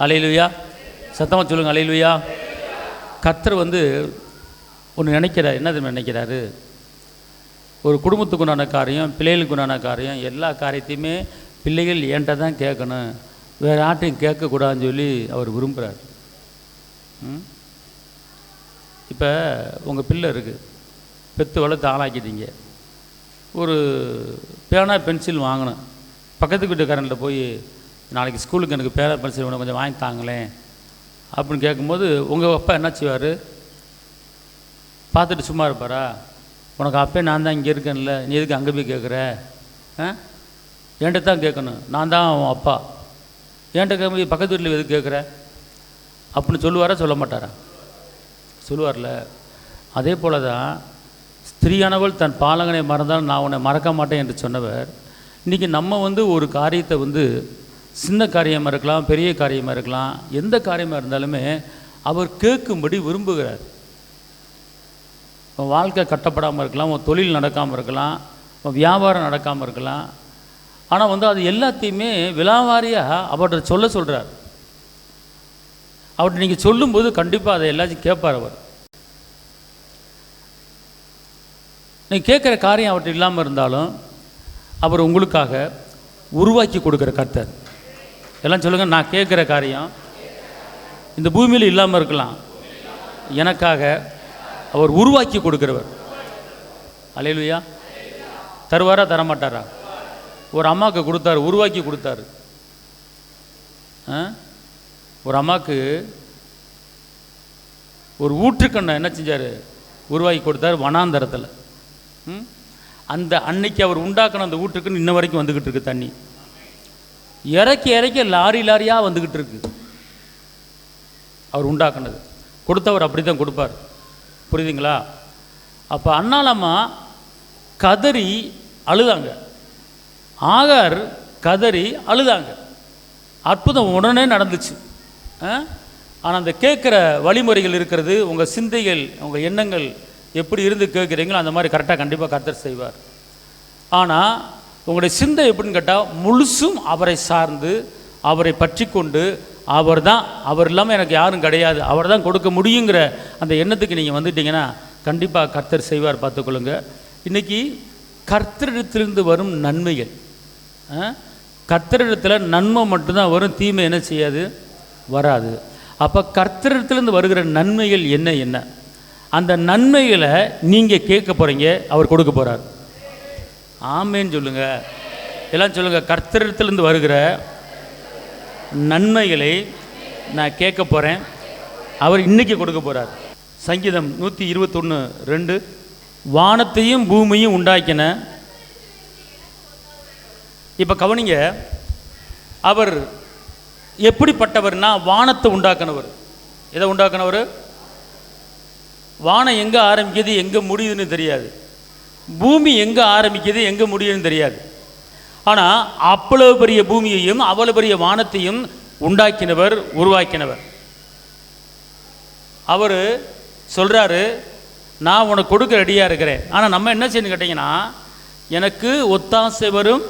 அல்லேலூயா. சத்தமாக சொல்லுங்கள் அல்லேலூயா. கர்த்தர் ஒன்று நினைக்கிறார். என்ன நினைக்கிறாரு? ஒரு குடும்பத்துக்குண்டான காரியம், பிள்ளைகளுக்குண்டான காரியம், எல்லா காரியத்தையுமே பிள்ளைகள் என்கிட்ட தான் கேட்கணும், வேறு யார்ட்டையும் கேட்கக்கூடாதுன்னு சொல்லி அவர் விரும்புகிறார். இப்போ உங்கள் பிள்ளை இருக்குது, பெற்று வளர்த்து ஆளாக்கிட்டீங்க. ஒரு பேனா பென்சில் வாங்கணும். பக்கத்து வீட்டுக்காரன்ட்ட போய் நாளைக்கு ஸ்கூலுக்கு எனக்கு பேனா பென்சில் வேணும், கொஞ்சம் வாங்கி தாங்களேன் அப்படின்னு கேட்கும்போது உங்கள் அப்பா என்ன செய்வார்? பார்த்துட்டு சும்மா இருப்பாரா? உனக்கு அப்பே நான் தான் இங்கே இருக்கேன்ல, நீ எதுக்கு அங்கே போய் கேட்குற? என்கிட்ட தான் கேட்கணும், நான் தான் அவன் அப்பா, என்கிட்ட கேட்க பக்கத்து வீட்டில் எதுக்கு கேட்குற அப்படின்னு சொல்லுவாரா சொல்ல மாட்டாரா? சொல்லுவார்ல. அதே போல தான் ஸ்திரீயானவள் தன் பாலகனை மறந்தால் நான் உன்னை மறக்க மாட்டேன் என்று சொன்னவர், இன்றைக்கி நம்ம ஒரு காரியத்தை சின்ன காரியமாக இருக்கலாம், பெரிய காரியமாக இருக்கலாம், எந்த காரியமாக இருந்தாலுமே அவர் கேட்கும்படி விரும்புகிறார். உன் வாழ்க்கை கட்டப்படாமல் இருக்கலாம், உன் தொழில் நடக்காமல் இருக்கலாம், உன் வியாபாரம் நடக்காமல் இருக்கலாம். ஆனால் அது எல்லாத்தையுமே விலாவாரியாக அவர்கிட்ட சொல்கிறார். அவர்கிட்ட நீங்கள் சொல்லும்போது கண்டிப்பாக அதை எல்லாத்தையும் கேட்பார் அவர். நீங்கள் கேட்குற காரியம் அவர்கிட்ட இல்லாமல் இருந்தாலும் அவர் உங்களுக்காக உருவாக்கி கொடுக்குற கர்த்தர். எல்லாம் சொல்லுங்கள், நான் கேட்குற காரியம் இந்த பூமியில் இல்லாமல் இருக்கலாம், எனக்காக அவர் உருவாக்கி கொடுக்குறவர். அல்லேலூயா. தருவாரா தரமாட்டாரா? ஒரு அம்மாவுக்கு கொடுத்தாரு, உருவாக்கி கொடுத்தாரு. ஒரு அம்மாவுக்கு ஒரு ஊற்றுக்கண்ணை என்ன செஞ்சார்? உருவாக்கி கொடுத்தார் வனாந்தரத்தில். அந்த அன்னைக்கு அவர் உண்டாக்கின அந்த ஊற்றுக்கண் இன்ன வரைக்கும் வந்துக்கிட்டு இருக்கு. தண்ணி இறக்கி இறக்கி லாரி லாரியாக வந்துக்கிட்டு இருக்கு. அவர் உண்டாக்குனது கொடுத்தவர் அப்படி தான் கொடுப்பார். புரியுதுங்களா? அப்போ அண்ணாலம்மா கதறி அழுதாங்க, ஆகார் கதறி அழுதாங்க. அற்புதம் உடனே நடந்துச்சு. ஆனால் அந்த கேட்குற வழிமுறைகள் இருக்கிறது. உங்கள் சிந்தைகள், உங்கள் எண்ணங்கள் எப்படி இருந்து கேட்குறீங்களோ அந்த மாதிரி கரெக்டாக கண்டிப்பாக கர்த்தர் செய்வார். ஆனால் உங்களுடைய சிந்தை எப்படின்னு கேட்டால் முழுசும் அவரை சார்ந்து, அவரை பற்றி கொண்டு, அவர் தான், அவர் இல்லாமல் எனக்கு யாரும் கிடையாது, அவர் தான் கொடுக்க முடியுங்கிற அந்த எண்ணத்துக்கு நீங்கள் வந்துட்டீங்கன்னா கண்டிப்பாக கர்த்தர் செய்வார். பார்த்துக்கொள்ளுங்க. இன்றைக்கி கர்த்தரிடத்திலிருந்து வரும் நன்மைகள், கர்த்தரிடத்தில் நன்மை மட்டும்தான் வரும், தீமை என்ன செய்யாது? வராது. அப்போ கர்த்தரிடத்திலிருந்து வருகிற நன்மைகள் என்ன? அந்த நன்மைகளை நீங்கள் கேட்க போகிறீங்க, அவர் கொடுக்க போகிறார். ஆமேன்னு சொல்லுங்கள். எல்லாம் சொல்லுங்கள், கர்த்தரிடத்திலிருந்து வருகிற நன்மைகளை நான் கேட்க போகிறேன், அவர் இன்றைக்கி கொடுக்க போகிறார். சங்கீதம் 121:2, வானத்தையும் பூமியும் உண்டாக்கின. இப்போ கவனிங்க, அவர் எப்படிப்பட்டவர்னா வானத்தை உண்டாக்கினவர். எதை உண்டாக்கினவர்? வானம் எங்கே ஆரம்பிக்குது எங்கே முடியுதுன்னு தெரியாது, பூமி எங்கே ஆரம்பிக்குது எங்கே முடியுதுன்னு தெரியாது. ஆனால் அவ்வளோ பெரிய பூமியையும் அவ்வளோ பெரிய வானத்தையும் உண்டாக்கினவர், உருவாக்கினவர். அவர் சொல்கிறாரு, நான் உனக்கு கொடுக்க ரெடியாக இருக்கிறேன். ஆனால் நம்ம என்ன செய்யணும் கேட்டிங்கன்னா, எனக்கு ஒத்தாசை வரும்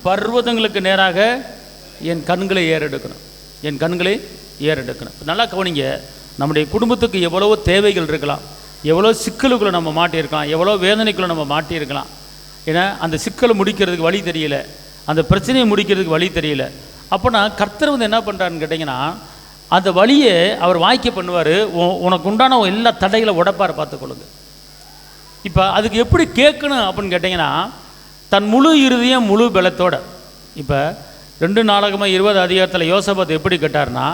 பர்வதங்களுக்கு நேராக என் கண்களை ஏறெடுக்கணும், என் கண்களை ஏறெடுக்கணும். நல்லா கவனிங்க, நம்முடைய குடும்பத்துக்கு எவ்வளவோ தேவைகள் இருக்கலாம், எவ்வளோ சிக்கலுக்குள்ளே நம்ம மாட்டியிருக்கலாம், எவ்வளோ வேதனைக்குள்ளே நம்ம மாட்டியிருக்கலாம். ஏன்னா அந்த சிக்கலை முடிக்கிறதுக்கு வழி தெரியல, அந்த பிரச்சனையை முடிக்கிறதுக்கு வழி தெரியல. அப்போனா கர்த்தர் என்ன பண்ணுறாருன்னு கேட்டிங்கன்னா, அந்த வழியை அவர் வாய்க்க பண்ணுவார். உனக்கு உண்டான எல்லா தடைகளை உடைப்பார். பார்த்துக்கொள்ளுங்க. இப்போ அதுக்கு எப்படி கேட்கணும் அப்படின்னு கேட்டிங்கன்னா, தன் முழு இறுதியும் முழு பலத்தோடு. இப்போ 2 நாளாகமாக 20 அதிகாரத்தில் யோசபாத் எப்படி கேட்டார்னா,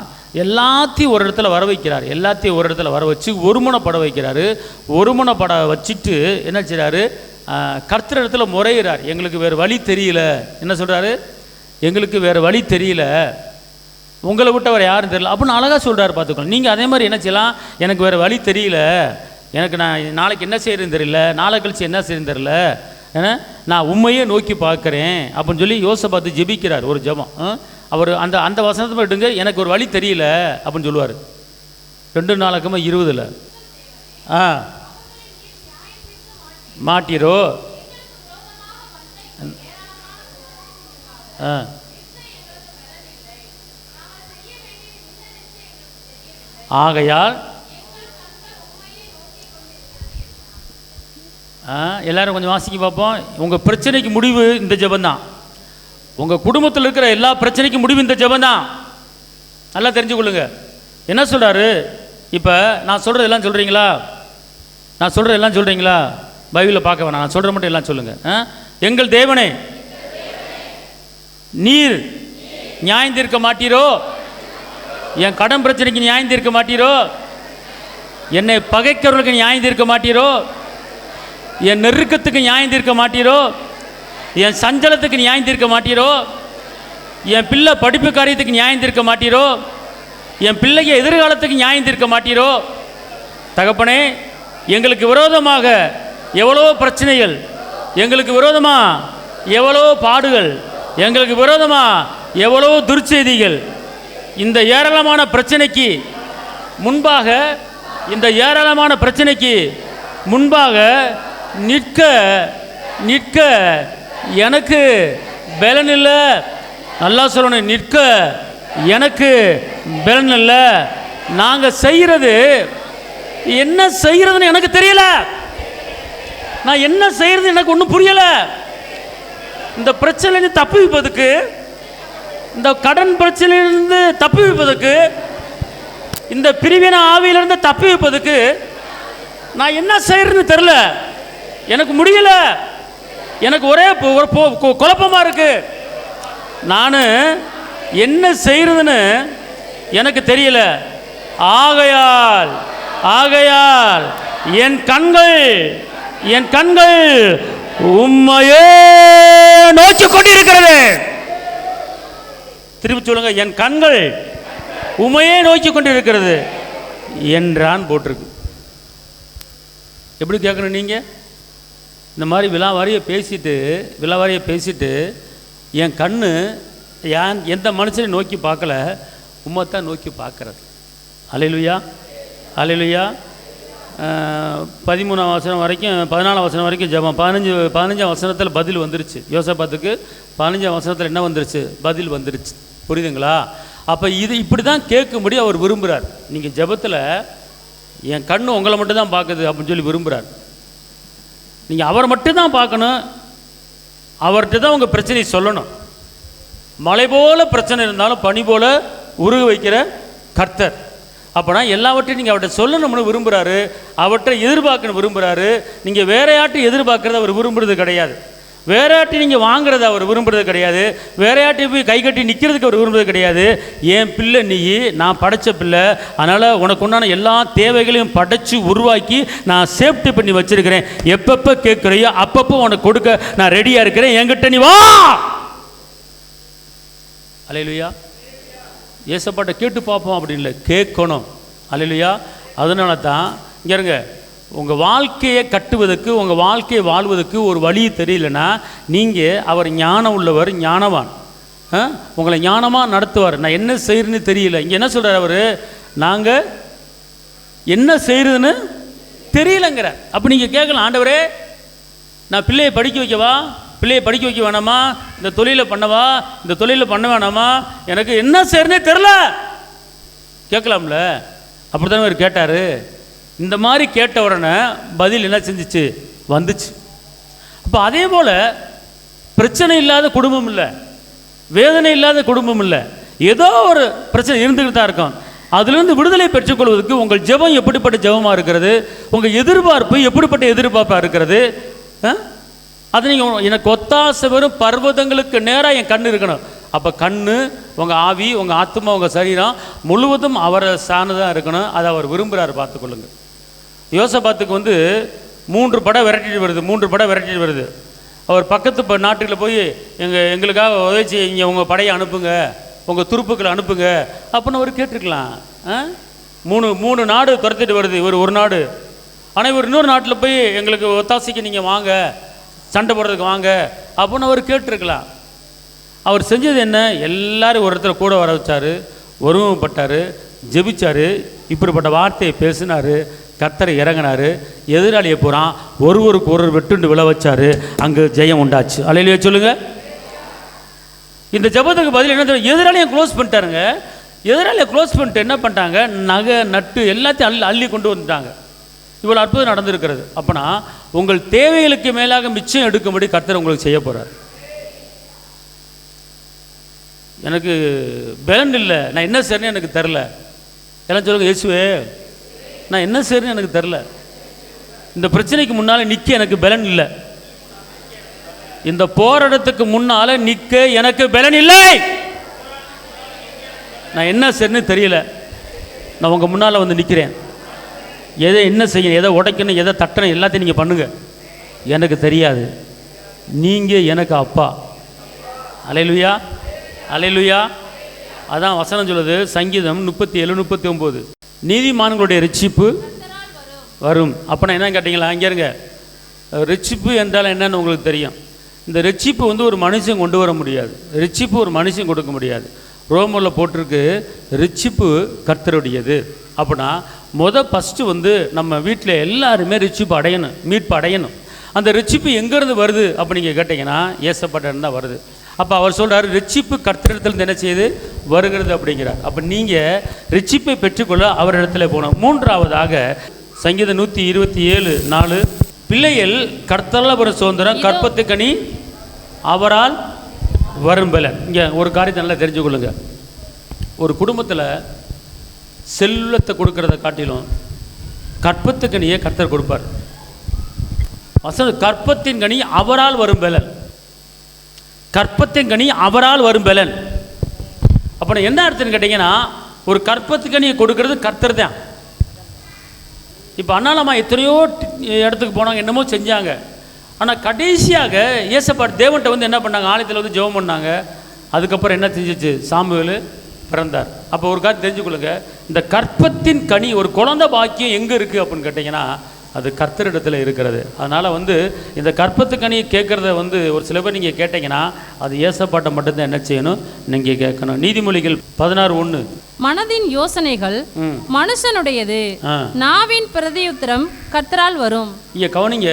எல்லாத்தையும் ஒரு இடத்துல வர வைக்கிறார், எல்லாத்தையும் ஒரு இடத்துல வர வச்சு ஒருமனப்பட வைக்கிறாரு. ஒருமனப்பட வச்சுட்டு என்ன செய்கிறாரு? கர்த்தர் இடத்துல முறையிறார். எங்களுக்கு வேறு வழி தெரியல. என்ன சொல்கிறாரு? எங்களுக்கு வேறு வழி தெரியல, உங்களை விட்டவர் யாரும் தெரியல அப்படின்னு அழகாக சொல்கிறார். பார்த்துக்கணும். நீங்கள் அதே மாதிரி என்ன செய்யலாம்? எனக்கு வேறு வழி தெரியல, எனக்கு நான் நாளைக்கு என்ன செய்கிறேன்னு தெரியல, நாளை கழிச்சு என்ன செய்யறதுன்னு தெரியல, ஏன்னா நான் உண்மையே நோக்கி பார்க்குறேன் அப்படின்னு சொல்லி யோசபாத்து ஜெபிக்கிறார். ஒரு ஜெபம். அவர் அந்த அந்த வசனத்தை விட்டுங்க, எனக்கு ஒரு வழி தெரியல அப்படின்னு சொல்லுவார். 2 நாளாகமாக 20 மாட்டிரோ ஆகையால் எல்லாரும் கொஞ்சம் வாசிக்க பார்ப்போம். உங்கள் பிரச்சனைக்கு முடிவு இந்த ஜெபந்தான். உங்கள் குடும்பத்தில் இருக்கிற எல்லா பிரச்சனைக்கும் முடிவு இந்த ஜெபந்தான். நல்லா தெரிஞ்சுக்கொள்ளுங்க. என்ன சொல்கிறாரு? இப்போ நான் சொல்கிறது எல்லாம் சொல்கிறீங்களா? நான் சொல்கிறது எல்லாம் சொல்கிறீங்களா? பைபிளில் பார்க்க வேணாம், நான் சொல்கிற மட்டும் எல்லாம் சொல்லுங்கள். எங்கள் தேவனே, நீர் நியாயம் தீர்க்க மாட்டீரோ? என் கடன் பிரச்சனைக்கு நியாயம் தீர்க்க மாட்டீரோ? என்னை பகைக்கிறவர்களுக்கு நியாயம் தீர்க்க மாட்டீரோ? என் நெருக்கத்துக்கு நியாயம் தீர்க்க மாட்டீரோ? என் சஞ்சலத்துக்கு நியாயம் தீர்க்க மாட்டீரோ? என் பிள்ளை படிப்பு காரியத்துக்கு நியாயம் தீர்க்க மாட்டீரோ? என் பிள்ளைக்கு எதிர்காலத்துக்கு நியாயம் தீர்க்க மாட்டீரோ? தகப்பனே, எங்களுக்கு விரோதமாக எவ்வளோ பிரச்சனைகள், எங்களுக்கு விரோதமாக எவ்வளோ பாடுகள், எங்களுக்கு விரோதமாக எவ்வளோ துர்ச்செய்திகள், இந்த ஏராளமான பிரச்சனைக்கு முன்பாக, இந்த ஏராளமான பிரச்சனைக்கு முன்பாக நிற்க நிற்க எனக்கு பலன் இல்லை. நல்லா சொல்லணும், நிற்க எனக்கு பலன் இல்லை. நாங்கள் செய்கிறது என்ன செய்கிறதுன்னு எனக்கு தெரியல. நான் என்ன செய்கிறது எனக்கு ஒன்றும் புரியலை. இந்த பிரச்சனையிலிருந்து தப்பி வைப்பதுக்கு, இந்த கடன் பிரச்சனையிலிருந்து தப்பி வைப்பதுக்கு, இந்த பிரிவினை ஆவியிலிருந்து தப்பி வைப்பதுக்கு நான் என்ன செய்யறதுன்னு தெரியல. எனக்கு முடியல. எனக்கு ஒரே குழப்பமாக இருக்கு. நான் என்ன செய்யறதுன்னு எனக்கு தெரியல. ஆகையால் ஆகையால் என் கண்கள் உம்மையே நோக்கி கொண்டிருக்கிறது. திருப்பி சொல்லுங்க, என் கண்கள் உம்மையே நோக்கி கொண்டிருக்கிறது என்றான் போட்டிருக்கு. எப்படி கேட்கணும்? நீங்கள் இந்த மாதிரி விலாவாரியை பேசிட்டு என் கண்ணு எந்த மனுஷனை நோக்கி பார்க்கல, உம்மைத்தான் நோக்கி பார்க்கறது. அல்லேலூயா, அல்லேலூயா. 13ஆம் வசனம் வரைக்கும் 14ஆம் வசனம் வரைக்கும் ஜெபம். 15ஆம் வசனத்தில் பதில் வந்துருச்சு. யோசபாத்துக்கு 15ஆம் வசனத்தில் என்ன வந்துருச்சு? பதில் வந்துருச்சு. புரியுதுங்களா? அப்போ இது இப்படி தான் கேட்கும்படி அவர் விரும்புகிறார். நீங்கள் ஜெபத்தில் என் கண்ணு உங்களை மட்டும் தான் பார்க்குது அப்படின்னு சொல்லி விரும்புகிறார். நீங்கள் அவரை மட்டும்தான் பார்க்கணும், அவர்கிட்ட தான் உங்கள் பிரச்சனையை சொல்லணும். மலை போல பிரச்சனை இருந்தாலும் பனி போல உருக வைக்கிற கர்த்தர். அப்போனா எல்லாவற்றையும் நீங்கள் அவர்கிட்ட சொல்லணும்னு விரும்புகிறாரு, அவற்றை எதிர்பார்க்கணும் விரும்புகிறாரு. நீங்கள் வேறையாட்டி எதிர்பார்க்கறத அவர் விரும்புறது கிடையாது. வேறையாட்டி நீங்கள் வாங்குறத அவர் விரும்புறது கிடையாது. வேறையாட்டி போய் கை கட்டி நிற்கிறதுக்கு அவர் விரும்புறது கிடையாது. என் பிள்ளை நீ, நான் படைத்த பிள்ளை, அதனால் உனக்கு உண்டான எல்லா தேவைகளையும் படைச்சு உருவாக்கி நான் சேஃப்டி பண்ணி வச்சுருக்கிறேன். எப்பப்போ கேட்குறையோ அப்பப்போ உனக்கு கொடுக்க நான் ரெடியாக இருக்கிறேன். என்கிட்ட நீ வா. அல்லேலூயா. ஏசப்பாட்ட கேட்டு பார்ப்போம் அப்படின்னு இல்லை, கேட்கணும். அல்லேலூயா. அதனால தான் இங்கே இருங்க, உங்கள் வாழ்க்கையை கட்டுவதற்கு, உங்கள் வாழ்க்கையை வாழ்வதற்கு ஒரு வழி தெரியலன்னா நீங்கள் அவர் ஞானம் உள்ளவர், ஞானவான், உங்களை ஞானமாக நடத்துவார். நான் என்ன செய்கிறேன்னு தெரியல. இங்கே என்ன சொல்கிறார் அவர்? நாங்கள் என்ன செய்கிறதுன்னு தெரியலங்கிற. அப்போ நீங்கள் கேட்கலாம், ஆண்டவரே நான் பிள்ளையை படிக்க வைக்கவா, பிள்ளையை படிக்க வைக்க வேணாமா, இந்த தொழிலை பண்ணவா, இந்த தொழிலை பண்ண வேணாமா, எனக்கு என்ன செய்கிறதே தெரில கேட்கலாம்ல. அப்படி தானே அவர் கேட்டார். இந்த மாதிரி கேட்ட உடனே பதில் என்ன செஞ்சிச்சு? வந்துச்சு. அப்போ அதே போல் பிரச்சனை இல்லாத குடும்பம் இல்லை, வேதனை இல்லாத குடும்பம் இல்லை, ஏதோ ஒரு பிரச்சனை இருந்துக்கிட்டு தான் இருக்கும். அதிலிருந்து விடுதலை பெற்றுக்கொள்வதற்கு உங்கள் ஜெபம் எப்படிப்பட்ட ஜெபமாக இருக்கிறது, உங்கள் எதிர்பார்ப்பு எப்படிப்பட்ட எதிர்பார்ப்பாக இருக்கிறது, அது நீங்கள் எனக்கு ஒத்தாசை வரும் பர்வதங்களுக்கு நேராக என் கண் இருக்கணும். அப்போ கண்ணு, உங்கள் ஆவி, உங்கள் ஆத்மா, உங்கள் சரீரம் முழுவதும் அவரை சார்ந்துதான் இருக்கணும். அதை அவர் விரும்புகிறார். பார்த்துக்கொள்ளுங்க. யோசபாத்துக்கு 3 படம் விரட்டிட்டு வருது. அவர் பக்கத்து நாட்டுகளில் போய் எங்களுக்காக உதவி செய்ய, உங்கள் படையை அனுப்புங்க, உங்கள் துருப்புக்களை அனுப்புங்க அப்படின்னு அவர் கேட்டிருக்கலாம். 3 நாடு துரத்திட்டு வருது, ஒரு நாடு. ஆனால் இவர் இன்னொரு நாட்டில் போய் எங்களுக்கு ஒத்தாசைக்கு நீங்கள் வாங்க, சண்டை போடுறதுக்கு வாங்க அப்படின்னு அவர் கேட்டிருக்கலாம். அவர் செஞ்சது என்ன? எல்லாரும் ஒரு இடத்துல கூட வர வச்சார், ஒருமைப்பட்டார், ஜெபிச்சார், இப்படிப்பட்ட வார்த்தையை பேசினார், கர்த்தரை இறங்கினார், எதிராளியை போகிறான் ஒருவருக்கு ஒருவர் வெட்டுண்டு விழ வச்சார், அங்கே ஜெயம் உண்டாச்சு. அல்லேலூயா சொல்லுங்கள். இந்த ஜெபத்துக்கு பதில் என்ன? எதிராளியை க்ளோஸ் பண்ணிட்டாருங்க. எதிராளியை க்ளோஸ் பண்ணிட்டு என்ன பண்ணிட்டாங்க, நகை நட்டு எல்லாத்தையும் அள்ளி கொண்டு வந்துட்டாங்க. இவ்வளோ அற்புதம் நடந்திருக்கிறது. அப்போனா உங்கள் தேவைகளுக்கு மேலாக மிச்சம் எடுக்கும்படி கர்த்தர் உங்களுக்கு செய்ய போகிறார். எனக்கு பலன் இல்லை, நான் என்ன செய்யணும்னு எனக்கு தெரில. எல்லாம் சொல்லுங்க, இயேசுவே நான் என்ன செய்யணும்னு எனக்கு தெரில. இந்த பிரச்சனைக்கு முன்னால் நிற்க எனக்கு பலன் இல்லை. இந்த போராட்டத்துக்கு முன்னால் நிற்க எனக்கு பலன் இல்லை. நான் என்ன செய்யணும்னு தெரியல. நான் உங்கள் முன்னால் வந்து நிற்கிறேன். எதை என்ன செய்யணும், எதை உடைக்கணும், எதை தட்டணும், எல்லாத்தையும் நீங்கள் பண்ணுங்கள். எனக்கு தெரியாது, நீங்கள் எனக்கு அப்பா. அல்லேலூயா, அல்லேலூயா. அதான் வசனம் சொல்லுது, சங்கீதம் 37:39, நீதிமான்களுடைய ரட்சிப்பு வரும். அப்போனா என்ன கேட்டிங்களா, அங்கே இருங்க. ரட்சிப்பு என்றால் என்னன்னு உங்களுக்கு தெரியும். இந்த ரட்சிப்பு வந்து ஒரு மனுஷன் கொண்டு வர முடியாது. ரட்சிப்பு ஒரு மனுஷன் கொடுக்க முடியாது. ரோமரில் போட்டிருக்கு, ரட்சிப்பு கர்த்தருடையது. அப்படின்னா ஃபஸ்ட்டு வந்து நம்ம வீட்டில் எல்லாருமே ரட்சிப்பு அடையணும், மீட்பு அடையணும். அந்த ரட்சிப்பு எங்கேருந்து வருது அப்போ நீங்கள் கேட்டிங்கன்னா ஏசப்பாட்ட தான் வருது. அப்போ அவர் சொல்கிறார், ரட்சிப்பு கர்த்தரிடத்தில் என்ன செய்யுது, வருகிறது அப்படிங்கிறார். அப்போ நீங்கள் ரட்சிப்பை பெற்றுக்கொள்ள அவரிடத்துல போகணும். மூன்றாவதாக சங்கீதம் 127:4, பிள்ளைகள் கர்த்தரால் வரும் சுதந்திரம், கற்பத்து கனி அவரால் வரும் பலன். இங்கே ஒரு காரியத்தை நல்லா தெரிஞ்சுக்கொள்ளுங்க. ஒரு குடும்பத்தில் செல்வத்தை கொடுக்கறத காட்டிலும் கற்பத்து கனியை கர்த்தர் கொடுப்பார். வசனம், கற்பத்தின் கனி அவரால் வரும் பலன். கற்பத்தின் கனி அவரால் வரும் பலன். அப்போ என்ன அர்த்தம்னு கேட்டிங்கன்னா, ஒரு கற்பத்து கனியை கொடுக்கறது கர்த்தர் தான். இப்போ அண்ணாலம்மா எத்தனையோ இடத்துக்கு போனாங்க, என்னமோ செஞ்சாங்க. ஆனால் கடைசியாக ஏசப்பாடு தேவன்கிட்ட வந்து என்ன பண்ணாங்க, ஆலயத்தில் வந்து ஜெபம் பண்ணாங்க. அதுக்கப்புறம் என்ன செஞ்சிச்சு, சாமுவேல் பிறந்தார். அப்போ ஒரு காரணம் தெரிஞ்சுக்கொள்ளுங்க, இந்த கற்பத்தின் கனி, ஒரு குழந்தை பாக்கியம் எங்கே இருக்குது அப்படின்னு கேட்டிங்கன்னா அது கர்த்தரிடத்தில் இருக்கிறது. அதனால் வந்து இந்த கற்பத்து கனியை கேட்குறத வந்து ஒரு சில பேர் நீங்கள் கேட்டிங்கன்னா அது ஏசப்பாட்டை மட்டும்தான் என்ன செய்யணும், நீங்கள் கேட்கணும். நீதிமொழிகள் 16:1, மனதின் யோசனைகள் மனுஷனுடையது, நாவின் பிரதியுத்தரம் கர்த்தரால் வரும். இங்கே கவனிங்க,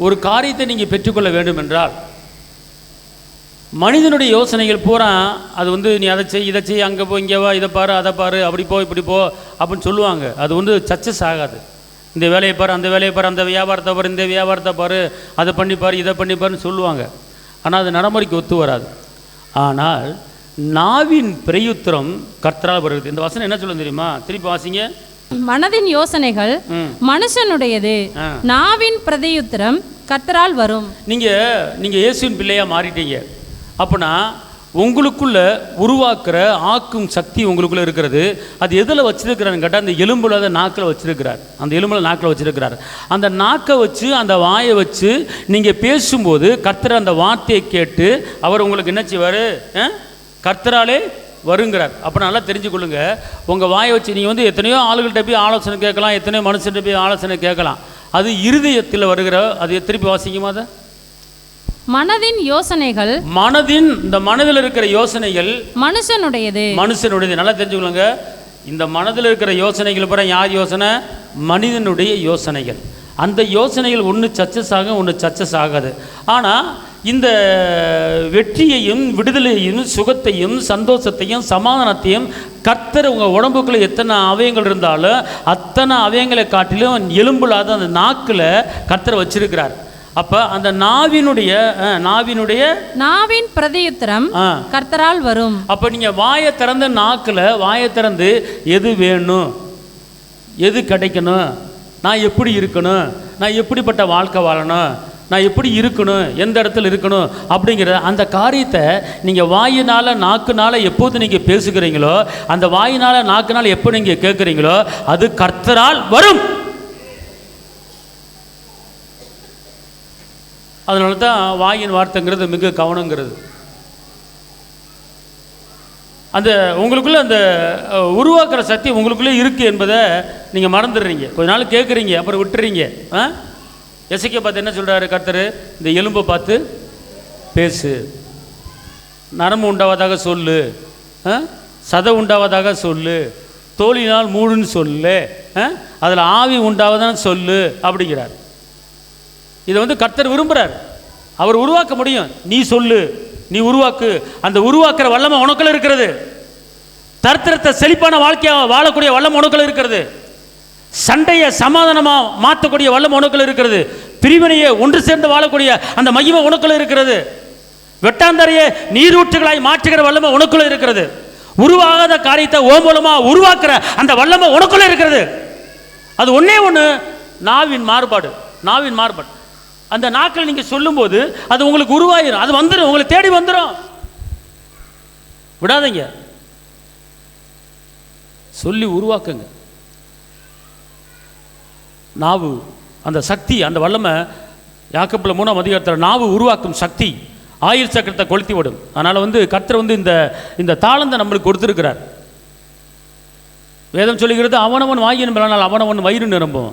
ஒரு காரியத்தை நீங்கள் பெற்றுக்கொள்ள வேண்டும் என்றால் மனிதனுடைய யோசனைகள் பூரா அது வந்து நீ அதை செய், இதை செய், அங்கே போ, இங்கே வா, இதை பாரு, அதை பாரு, அப்படி போ, இப்படி போ அப்படின்னு சொல்லுவாங்க. அது வந்து சக்ஸஸ் ஆகாது. இந்த வேலையை பாரு, அந்த வேலையை பாரு, அந்த வியாபாரத்தை பாரு, இந்த வியாபாரத்தை பாரு, அதை பண்ணிப்பார், இதை பண்ணிப்பாருன்னு சொல்லுவாங்க. ஆனால் அது நடைமுறைக்கு ஒத்து வராது. ஆனால் நாவின் பிரயுத்திரம் கர்த்தரால் வருது. இந்த வசனம் என்ன சொல்லுங்க தெரியுமா, திருப்பி வாசிங்க. மனதின் யோசனைகள் மனுஷனுடையது, நாவின் பிரதியுத்தரம் கர்த்தரால் வரும். நீங்க இயேசுவின் பிள்ளையா மாறிட்டீங்க. அப்படின்னா உங்களுக்குள்ள உருவாக்குற ஆக்கும் சக்தி உங்களுக்குள்ள இருக்கிறது. அது எதில் வச்சிருக்கிறான்னு கேட்டால் அந்த எலும்புல நாக்கில் வச்சிருக்கிறார். அந்த எலும்புல நாக்கில் வச்சிருக்கிறார். அந்த நாக்கை வச்சு, அந்த வாயை வச்சு நீங்கள் பேசும்போது கர்த்தர் அந்த வார்த்தையை கேட்டு அவர் உங்களுக்கு என்ன செய்வார், கர்த்தராலே வருங்கிறார். அப்போ நல்லா தெரிஞ்சுக்கொள்ளுங்க, உங்கள் வாயை வச்சு நீங்கள் வந்து எத்தனையோ ஆளுகள்கிட்ட போய் ஆலோசனை கேட்கலாம், எத்தனையோ மனுஷன்கிட்ட போய் ஆலோசனை கேட்கலாம். அது இருதயத்தில் வருகிற, அது திருப்பி வாசிக்குமா, அதை மனதின் யோசனைகள், இந்த மனதில் இருக்கிற யோசனைகள் மனுஷனுடையது. நல்லா தெரிஞ்சுக்கொள்ளுங்க, இந்த மனதில் இருக்கிற யோசனைகள் பிற யார் யோசனை, மனிதனுடைய யோசனைகள். அந்த யோசனைகள் ஒன்று சக்சஸ் ஆகும், ஒன்று சக்சஸ் ஆகாது. ஆனால் இந்த வெற்றியையும் விடுதலையையும் சுகத்தையும் சந்தோஷத்தையும் சமாதானத்தையும் கர்த்தர் உங்கள் உடம்புக்குள்ளே எத்தனை அவயங்கள் இருந்தாலும் அத்தனை அவயங்களை காட்டிலும் எலும்புலாத அந்த நாக்கில் கர்த்தர் வச்சிருக்கிறார். அப்ப அந்த நாவின் பிரதியுத்தரம் கர்த்தரால் வரும். அப்ப நீங்க வாயை திறந்து, நாக்குல வாயை திறந்து எது வேணும், எது கிடைக்கணும், நான் எப்படி இருக்கணும், நான் எப்படிப்பட்ட வாழ்க்கை வாழணும், நான் எப்படி இருக்கணும், எந்த இடத்துல இருக்கணும் அப்படிங்கிற அந்த காரியத்தை நீங்கள் வாயினால் நாக்குனால எப்போது நீங்கள் பேசுகிறீங்களோ, அந்த வாயினால் நாக்குனால எப்போ நீங்கள் கேட்குறீங்களோ அது கர்த்தரால் வரும். அதனால தான் வாயின் வார்த்தைங்கிறது மிக கவனங்கிறது. அந்த உங்களுக்குள்ளே அந்த உருவாக்குற சக்தி உங்களுக்குள்ளே இருக்குது என்பதை நீங்கள் மறந்துடுறீங்க. கொஞ்ச நாள் கேட்குறீங்க, அப்புறம் விட்டுறீங்க. எசேக்கியா பார்த்து என்ன சொல்கிறாரு கர்த்தர், இந்த எலும்பை பார்த்து பேசு, நரம்பு உண்டாவதாக சொல்லு, சதை உண்டாவதாக சொல்லு, தோலினால் மூடுன்னு சொல்லு, அதில் ஆவி உண்டாவதான்னு சொல்லு அப்படிங்கிறார். இதை வந்து கர்த்தர் விரும்புகிறார். அவர் உருவாக்க முடியும். நீ சொல்லு, நீ உருவாக்கு. அந்த உருவாக்குற வல்லமை உனக்குள்ள இருக்கிறது. தரித்திரத்தை செழிப்பான வாழ்க்கையாக வாழக்கூடிய வல்லம் உனக்குள்ள இருக்கிறது. சண்டையை சமாதானமாக மாற்றக்கூடிய வல்லம் உனக்குள்ள இருக்கிறது. பிரிவினையை ஒன்று சேர்ந்து வாழக்கூடிய அந்த மகிமை உனக்குள்ள இருக்கிறது. வெட்டாந்தரையை நீரூற்றுகளாய் மாற்றுகிற வல்லமை உனக்குள்ள இருக்கிறது. உருவாகாத காரியத்தை ஓ மூலமா உருவாக்குற அந்த வல்லமை உனக்குள்ள இருக்கிறது. அது ஒன்னே ஒன்று, நாவின் மாறுபாடு. நாவின் மாறுபாடு. அந்த நாட்கள் நீங்க சொல்லும் போது அது உங்களுக்கு உருவாயிரும், அது வந்துடும், உங்களை தேடி வந்துடும். விடாதீங்க, சொல்லி உருவாக்குங்க. நாவு அந்த சக்தி, அந்த வல்லமை யாக்கோபில் 3ஆம் அதிகாரத்தில் நாவு உருவாக்கும் சக்தி ஆயுள் சக்கரத்தை கொளுத்தி விடும். அதனால் கர்த்தர் இந்த தாளந்தை நம்மளுக்கு கொடுத்துருக்கிறார். வேதம் சொல்லுகிறது, அவனவன் வாயின் விளைவினால் அவனவன் வயிறு நிரம்பும்,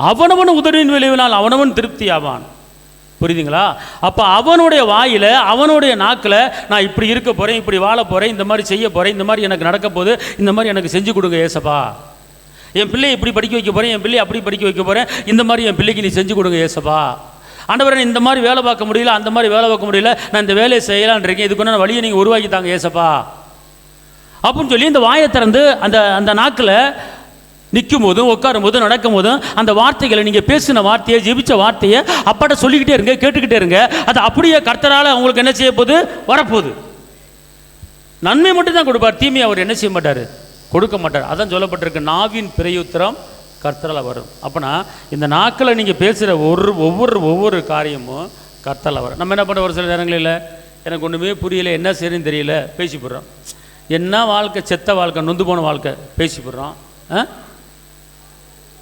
அவனவன் உதவியின் விளைவினால் அவனவன் திருப்தி ஆவான். புரியுதுங்களா? அப்போ அவனுடைய வாயில், அவனுடைய நாக்கில் நான் இப்படி இருக்க போகிறேன், இப்படி வாழ போகிறேன், இந்த மாதிரி செய்ய போகிறேன், இந்த மாதிரி எனக்கு நடக்க போகுது, இந்த மாதிரி எனக்கு செஞ்சு கொடுங்க ஏசப்பா, என் பிள்ளையை இப்படி படிக்க வைக்க போகிறேன், என் பிள்ளையை அப்படி படிக்க வைக்க போகிறேன், இந்த மாதிரி என் பிள்ளைக்கு நீ செஞ்சு கொடுங்க ஏசப்பா. ஆண்டவரே, இந்த மாதிரி வேலை பார்க்க முடியல, அந்த மாதிரி வேலை பார்க்க முடியல, நான் இந்த வேலையை செய்யலான் இருக்கேன், இதுக்கு நான் வழியை நீங்கள் உருவாக்கி தாங்க ஏசப்பா அப்படின்னு சொல்லி இந்த வாயை திறந்து அந்த நாக்கில் நிற்கும் போதும் உட்காரும் போதும் நடக்கும் போதும் அந்த வார்த்தைகளை, நீங்கள் பேசின வார்த்தையை, ஜெபிச்ச வார்த்தையை அப்பாட்ட சொல்லிக்கிட்டே இருங்க, கேட்டுக்கிட்டே இருங்க. அது அப்படியே கர்த்தரால் அவங்களுக்கு என்ன செய்ய போகுது? வரப்போகுது. நன்மை மட்டும் தான் கொடுப்பார், தீமையை அவர் என்ன செய்ய மாட்டார்? கொடுக்க மாட்டார். அதான் சொல்லப்பட்டிருக்கு, நாவின் பிரயுத்திரம் கர்த்தரால் வரும். அப்போனா இந்த நாக்கில் நீங்கள் பேசுகிற ஒவ்வொரு காரியமும் கர்த்தரால் வரும். நம்ம என்ன பண்ணுற, ஒரு சில நேரங்களில் எனக்கு ஒன்றுமே புரியல, என்ன செய்யணும்னு தெரியல, பேசி போடுறோம். என்ன வாழ்க்கை, செத்த வாழ்க்கை, நொந்து போன வாழ்க்கை, பேசி போடுறோம்.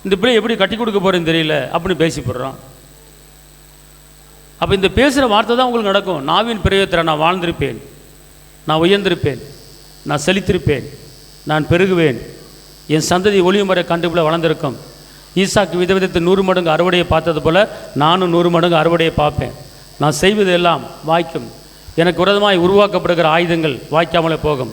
இந்த பிள்ளை எப்படி கட்டி கொடுக்க போகிறேன்னு தெரியல அப்படின்னு பேசி போடுறோம். அப்போ இந்த பேசுகிற வார்த்தை தான் உங்களுக்கு நடக்கும். நாவின் பிரயோத்திரம், நான் வாழ்ந்திருப்பேன், நான் உயர்ந்திருப்பேன், நான் செழித்திருப்பேன், நான் பெருகுவேன், என் சந்ததி ஒளியும் வரை கண்டுபிள்ள வளர்ந்திருக்கும். ஈசாக்கு விதவிதத்தை 100 மடங்கு அறுவடையை பார்த்தது போல் நானும் 100 மடங்கு அறுவடையை பார்ப்பேன். நான் செய்வது எல்லாம் வாய்க்கும். எனக்கு விரோதமாய் உருவாக்கப்படுகிற ஆயுதங்கள் வாய்க்காமலே போகும்.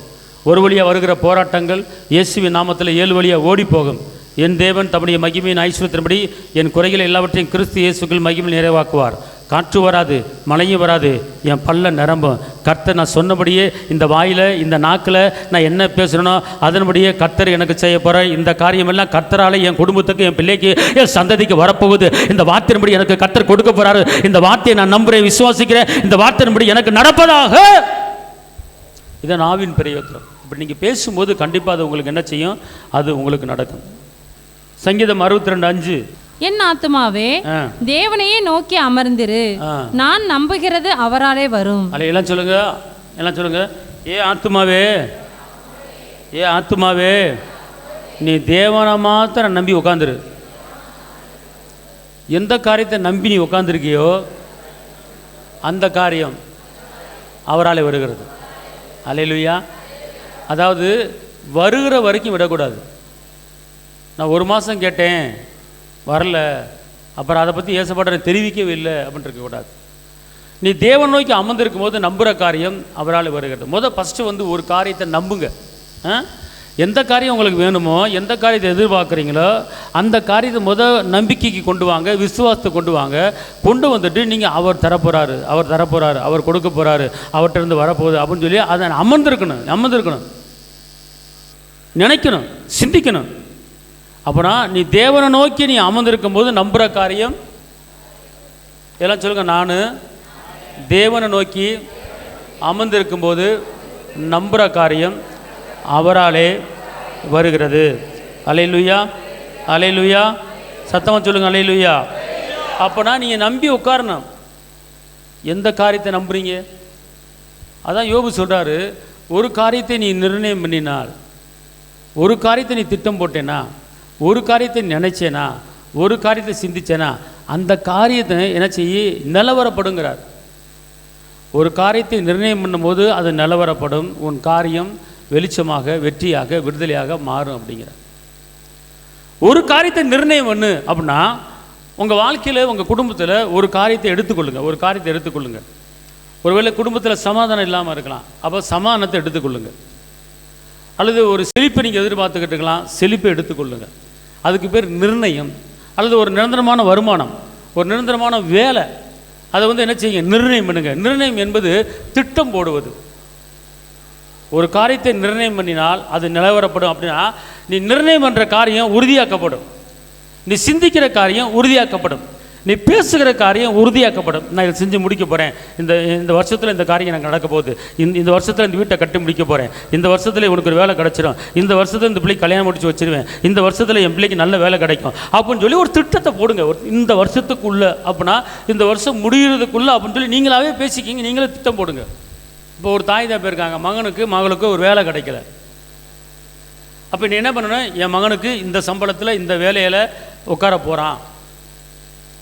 ஒரு வழியாக வருகிற போராட்டங்கள் இயேசுவின் நாமத்தில் 7 வழியாக ஓடி போகும். என் தேவன் தம்முடைய மகிமையின் ஐஸ்வர்யத்தின்படி என் குறைகளை எல்லாவற்றையும் கிறிஸ்து இயேசுக்கள் மகிமையில் நிறைவாக்குவார். காற்று வராது, மழையும் வராது, என் பல்ல நிரம்பும். கர்த்தர் நான் சொன்னபடியே இந்த வாயில், இந்த நாக்கில் நான் என்ன பேசுகிறேனோ அதன்படியே கர்த்தர் எனக்கு செய்ய போகிற இந்த காரியமெல்லாம் கர்த்தரால் என் குடும்பத்துக்கு, என் பிள்ளைக்கு, என் சந்ததிக்கு வரப்போகுது. இந்த வார்த்தையின்படி எனக்கு கர்த்தர் கொடுக்க போகிறாரு. இந்த வார்த்தையை நான் நம்புகிறேன், விசுவாசிக்கிறேன். இந்த வார்த்தையின்படி எனக்கு நடப்பதாக. இதை நாவின் பிரயோத்திரம். இப்படி நீங்கள் பேசும்போது கண்டிப்பாக அது உங்களுக்கு என்ன செய்யும்? அது உங்களுக்கு நடக்கும். சங்கீதம் 62:5, என் ஆத்துமாவே தேவனையே நோக்கி அமர்ந்திரு, நான் நம்புகிறது அவராலே வரும். எல்லாம் சொல்லுங்க, எல்லாம் சொல்லுங்க. ஏ ஆத்துமாவே, ஏ ஆத்துமாவே, நீ தேவனை மாத்திரம் நம்பி உட்காந்துரு. எந்த காரியத்தை நம்பி நீ உட்காந்துருக்கியோ அந்த காரியம் அவராலே வருகிறது. அல்லேலூயா. அதாவது வருகிற வரைக்கும் விடக்கூடாது. நான் 1 மாதம் கேட்டேன், வரல, அப்புறம் அதை பற்றி ஏசப்பாட்ட தெரிவிக்கவே இல்லை அப்படின்னு இருக்கக்கூடாது. நீ தேவன் நோக்கி அமர்ந்திருக்கும் போது நம்புகிற காரியம் அவரால் வருகிறது. ஃபஸ்ட்டு ஒரு காரியத்தை நம்புங்க. எந்த காரியம் உங்களுக்கு வேணுமோ, எந்த காரியத்தை எதிர்பார்க்குறீங்களோ அந்த காரியத்தை நம்பிக்கைக்கு கொண்டு வாங்க, விசுவாசத்தை கொண்டு வாங்க. கொண்டு வந்துட்டு நீங்கள் அவர் தரப்போகிறாரு, அவர் தரப்போகிறாரு, அவர் கொடுக்க போகிறாரு, அவர்கிட்ட இருந்து வரப்போகுது அப்படின்னு சொல்லி அதை அமர்ந்திருக்கணும், நினைக்கணும், சிந்திக்கணும். அப்புறம் நீ தேவனை நோக்கி நீ அமர்ந்திருக்கும் போது நம்புகிற காரியம், எல்லாம் சொல்லுங்க, நான் தேவனை நோக்கி அமர்ந்திருக்கும் போது நம்புகிற காரியம் அவராலே வருகிறது. அல்லேலூயா, அல்லேலூயா. சத்தமாக சொல்லுங்க, அல்லேலூயா. அப்போனா நீங்கள் நம்பி உட்காரணும். எந்த காரியத்தை நம்புறீங்க? அதான் யோபு சொல்கிறாரு, ஒரு காரியத்தை நீ நிர்ணயம் பண்ணினால், ஒரு காரியத்தை நீ திட்டம் போட்டேனா, ஒரு காரியத்தை நினைச்சேனா, ஒரு காரியத்தை சிந்திச்சேனா, அந்த காரியத்தை என்ன செய்ய நிலவரப்படுங்கிறார். ஒரு காரியத்தை நிர்ணயம் பண்ணும்போது அது நிலவரப்படும், உன் காரியம் வெளிச்சமாக, வெற்றியாக, விடுதலையாக மாறும் அப்படிங்கிறார். ஒரு காரியத்தை நிர்ணயம் பண்ணு அப்படின்னா உங்கள் வாழ்க்கையில், உங்கள் குடும்பத்தில் ஒரு காரியத்தை எடுத்துக்கொள்ளுங்க. ஒருவேளை குடும்பத்தில் சமாதானம் இல்லாமல் இருக்கலாம், அப்போ சமாதானத்தை எடுத்துக்கொள்ளுங்க. அல்லது ஒரு செழிப்பை நீங்கள் எதிர்பார்த்துக்கிட்டு இருக்கலாம், செழிப்பை எடுத்துக்கொள்ளுங்க. அதுக்கு பேர் நிர்ணயம். அல்லது ஒரு நிரந்தரமான வருமானம், ஒரு நிரந்தரமான வேலை, அதை என்ன செய்யுங்க? நிர்ணயம் பண்ணுங்க. நிர்ணயம் என்பது திட்டம் போடுவது. ஒரு காரியத்தை நிர்ணயம் பண்ணினால் அது நிலவரப்படும். அப்படின்னா நீ நிர்ணயம் பண்ணுற காரியம் உறுதியாக்கப்படும், நீ சிந்திக்கிற காரியம் உறுதியாக்கப்படும், நீ பேசுகிற காரியம் உறுதியாக்கப்படும். நான் இதை செஞ்சு முடிக்க போகிறேன், இந்த வருஷத்தில் இந்த காரியம் எனக்கு நடக்க போகுது, இந்த வருஷத்தில் இந்த வீட்டை கட்டி முடிக்க போகிறேன், இந்த வருஷத்தில் உனக்கு ஒரு வேலை கிடச்சிடும், இந்த வருஷத்தில் இந்த பிள்ளைக்கு கல்யாணம் முடிச்சு வச்சிருவேன், இந்த வருஷத்தில் என் பிள்ளைக்கு நல்ல வேலை கிடைக்கும் அப்படின்னு சொல்லி ஒரு திட்டத்தை போடுங்க. இந்த வருஷத்துக்குள்ளே அப்படின்னா இந்த வருஷம் முடிகிறதுக்குள்ளே அப்படின்னு சொல்லி நீங்களாவே பேசிக்கிங்க, நீங்களே திட்டம் போடுங்க. இப்போ ஒரு தாய் தான் போயிருக்காங்க, மகளுக்கு ஒரு வேலை கிடைக்கல. அப்போ நீ என்ன பண்ணணும், என் மகனுக்கு இந்த சம்பளத்தில் இந்த வேலையில் உட்கார போகிறான்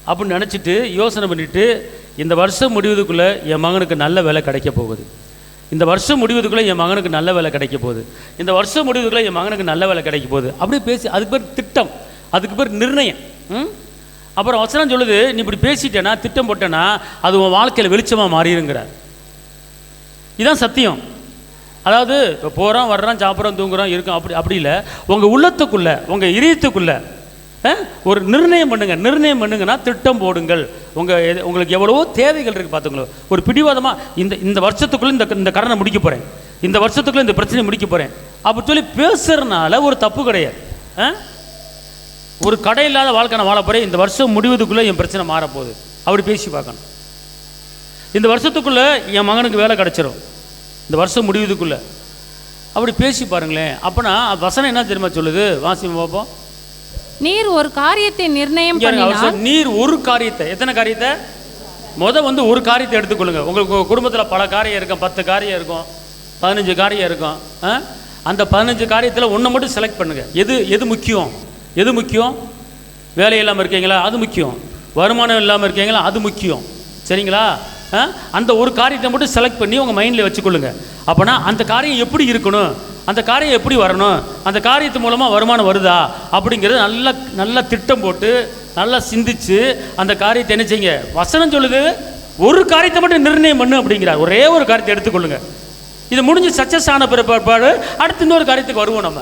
அப்படின்னு நினச்சிட்டு யோசனை பண்ணிவிட்டு இந்த வருஷம் முடிவதுக்குள்ளே என் மகனுக்கு நல்ல வேலை கிடைக்க போகுது, இந்த வருஷம் முடிவதுக்குள்ளே என் மகனுக்கு நல்ல வேலை கிடைக்க போகுது, இந்த வருஷம் முடிவதுக்குள்ளே என் மகனுக்கு நல்ல வேலை கிடைக்க போகுது அப்படியே பேசி, அதுக்கு பேர் திட்டம், அதுக்கு பேர் நிர்ணயம். அப்புறம் வசனம் சொல்லுது, நீ இப்படி பேசிட்டேன்னா திட்டம் போட்டேன்னா அது உன் வாழ்க்கையில் வெளிச்சமாக மாறிடுங்கிறார். இதுதான் சத்தியம். அதாவது இப்போ போகிறோம் வர்றோம் சாப்பிட்றோம் தூங்குறோம் இருக்கோம் அப்படி இல்லை, உங்கள் உள்ளத்துக்குள்ளே உங்கள் இதயத்துக்குள்ளே ஒரு நிர்ணயம் பண்ணுங்கன்னா திட்டம் போடுங்கள். உங்களுக்கு எவ்வளவோ தேவைகள் இருக்குது பார்த்துங்களோ. ஒரு பிடிவாதமாக இந்த வருஷத்துக்குள்ளே இந்த கடனை முடிக்க போகிறேன், இந்த வருஷத்துக்குள்ளே இந்த பிரச்சனையை முடிக்க போகிறேன் அப்படி சொல்லி பேசுறதுனால ஒரு தப்பு கிடையாது. ஒரு கடை இல்லாத வாழ்க்கை நான் வாழ போகிறேன், இந்த வருஷம் முடிவதுக்குள்ளே என் பிரச்சனை மாறப்போகுது அப்படி பேசி பார்க்கணும். இந்த வருஷத்துக்குள்ளே என் மகனுக்கு வேலை கிடச்சிரும், இந்த வருஷம் முடிவதுக்குள்ளே அப்படி பேசி பாருங்களேன். அப்போனா வசனம் என்ன தெரியுமா சொல்லுது, வாசி பார்ப்போம். நீர் ஒரு காரியத்தை நிர்ணயம் பண்ணினால், நீர் ஒரு காரியத்தை, எத்தனை காரியத்தை? ஒரு காரியத்தை எடுத்துக்கொள்ளுங்க. உங்களுக்கு குடும்பத்தில் பல காரியம் இருக்கும், 10 காரியம் இருக்கும், 15 காரியம் இருக்கும். அந்த 15 காரியத்தில் ஒன்றை மட்டும் செலக்ட் பண்ணுங்க. எது முக்கியம்? எது முக்கியம்? வேலை இல்லாமல் இருக்கீங்களா, அது முக்கியம். வருமானம் இல்லாமல் இருக்கீங்களா, அது முக்கியம். சரிங்களா? அந்த ஒரு காரியத்தை மட்டும் செலக்ட் பண்ணி உங்கள் மைண்டில் வச்சுக்கொள்ளுங்க. அப்போனா அந்த காரியம் எப்படி இருக்கணும், அந்த காரியம் எப்படி வரணும், அந்த காரியத்து மூலமாக வருமானம் வருதா அப்படிங்கிறது நல்லா திட்டம் போட்டு நல்லா சிந்திச்சு அந்த காரியத்தை என்ன செய்யுங்க. வசனம் சொல்லுது ஒரு காரியத்தை மட்டும் நிர்ணயம் பண்ணு அப்படிங்கிறார். ஒரே ஒரு காரியத்தை எடுத்துக்கொள்ளுங்க. இது முடிஞ்சு சக்ஸஸ் ஆன பிற்பாடு அடுத்து இன்னொரு காரியத்துக்கு வருவோம் நம்ம.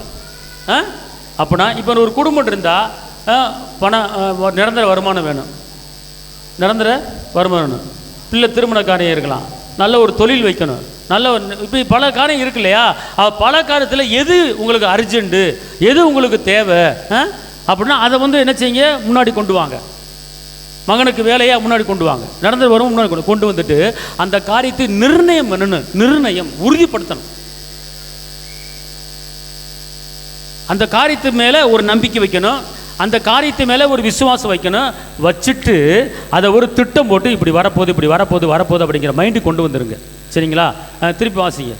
அப்போனா இப்போ ஒரு குடும்பம் இருந்தால் நிரந்தர வருமானம் வேணும், நிரந்தர வருமானம் வேணும். பிள்ளை திருமண காரியம் இருக்கலாம், நல்ல ஒரு தொழில் வைக்கணும், நல்ல ஒரு இப்போ பல காரியம் இருக்கு இல்லையா? பல காரியத்தில் எது உங்களுக்கு அர்ஜென்ட்டு, எது உங்களுக்கு தேவை அப்படின்னா அதை என்ன செய்யுங்க, முன்னாடி கொண்டு வாங்க. மகனுக்கு வேலையாக முன்னாடி கொண்டு வாங்க, நடந்து வரும் முன்னாடி கொண்டு வந்துட்டு அந்த காரியத்தை நிர்ணயம் பண்ணணும், நிர்ணயம் உறுதிப்படுத்தணும். அந்த காரியத்து மேலே ஒரு நம்பிக்கை வைக்கணும், அந்த காரியத்து மேலே ஒரு விசுவாசம் வைக்கணும். வச்சுட்டு அதை ஒரு திட்டம் போட்டு இப்படி வரப்போகுது அப்படிங்கிற மைண்டு கொண்டு வந்துருங்க. சரிங்களா? திருப்பி வாசிங்க.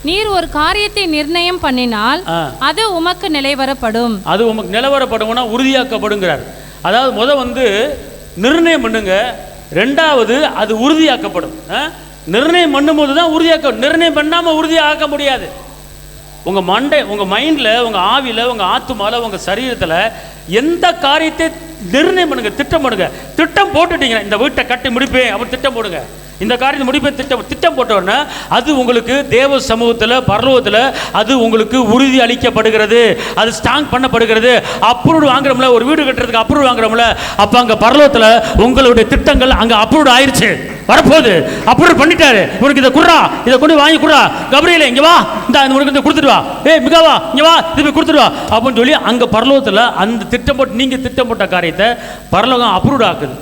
நீர் ஒரு காரியத்தை நிர்ணயம் பண்ணினால் அது உமக்கு நிலைவரப்படும். அது உமக்கு நிலைவரப்படும்னா உறுதியாக்கப்படுங்கிறார். அதாவது நிர்ணயம் பண்ணுங்க, ரெண்டாவது அது உறுதியாக்கப்படும். நிர்ணயம் பண்ணும்போது தான் உறுதியாக்க, நிர்ணயம் பண்ணாமல் உறுதியாக்க முடியாது. உங்கள் மைண்டில், உங்கள் ஆவியில், உங்கள் ஆத்துமாவில், உங்கள் சரீரத்தில் எந்த காரியத்தை நிர்ணயம் பண்ணுங்க, திட்டம் பண்ணுங்க. திட்டம் போட்டுட்டீங்கன்னா இந்த வீட்டை கட்டி முடிப்பேன் அப்படி திட்டம் போடுங்க. இந்த காரியத்தை முடிப்பேன் திட்டம் போட்டோன்னா அது உங்களுக்கு தேவ சமூகத்தில் பரலோகத்தில் அது உங்களுக்கு உறுதி அளிக்கப்படுகிறது, அது ஸ்ட்ராங் பண்ணப்படுகிறது. அப்ரூவ் வாங்குறோம்ல, ஒரு வீடு கட்டுறதுக்கு அப்ரூவ் வாங்குறோம்ல, அப்போ அங்கே பரலோகத்தில் உங்களுடைய திட்டங்கள் அங்கே அப்ரூவ் ஆயிடுச்சு, வரப்போகுது, அப்ரூவ் பண்ணிட்டாரு. உனக்கு இதை குடுறா, இதை கொண்டு வாங்கி குடுறா, கபரியல இங்கே வா, இந்த உனக்கு இதை கொடுத்துட்டு வா, மிகவா இங்கே வா, இது போய் கொடுத்துட்டு வா அப்படின்னு சொல்லி அங்கே பரலோகத்தில் அந்த திட்டம் போட்டு நீங்கள் திட்டம் போட்ட காரியத்தை பரலோகம் அப்ரூவ் ஆக்குது,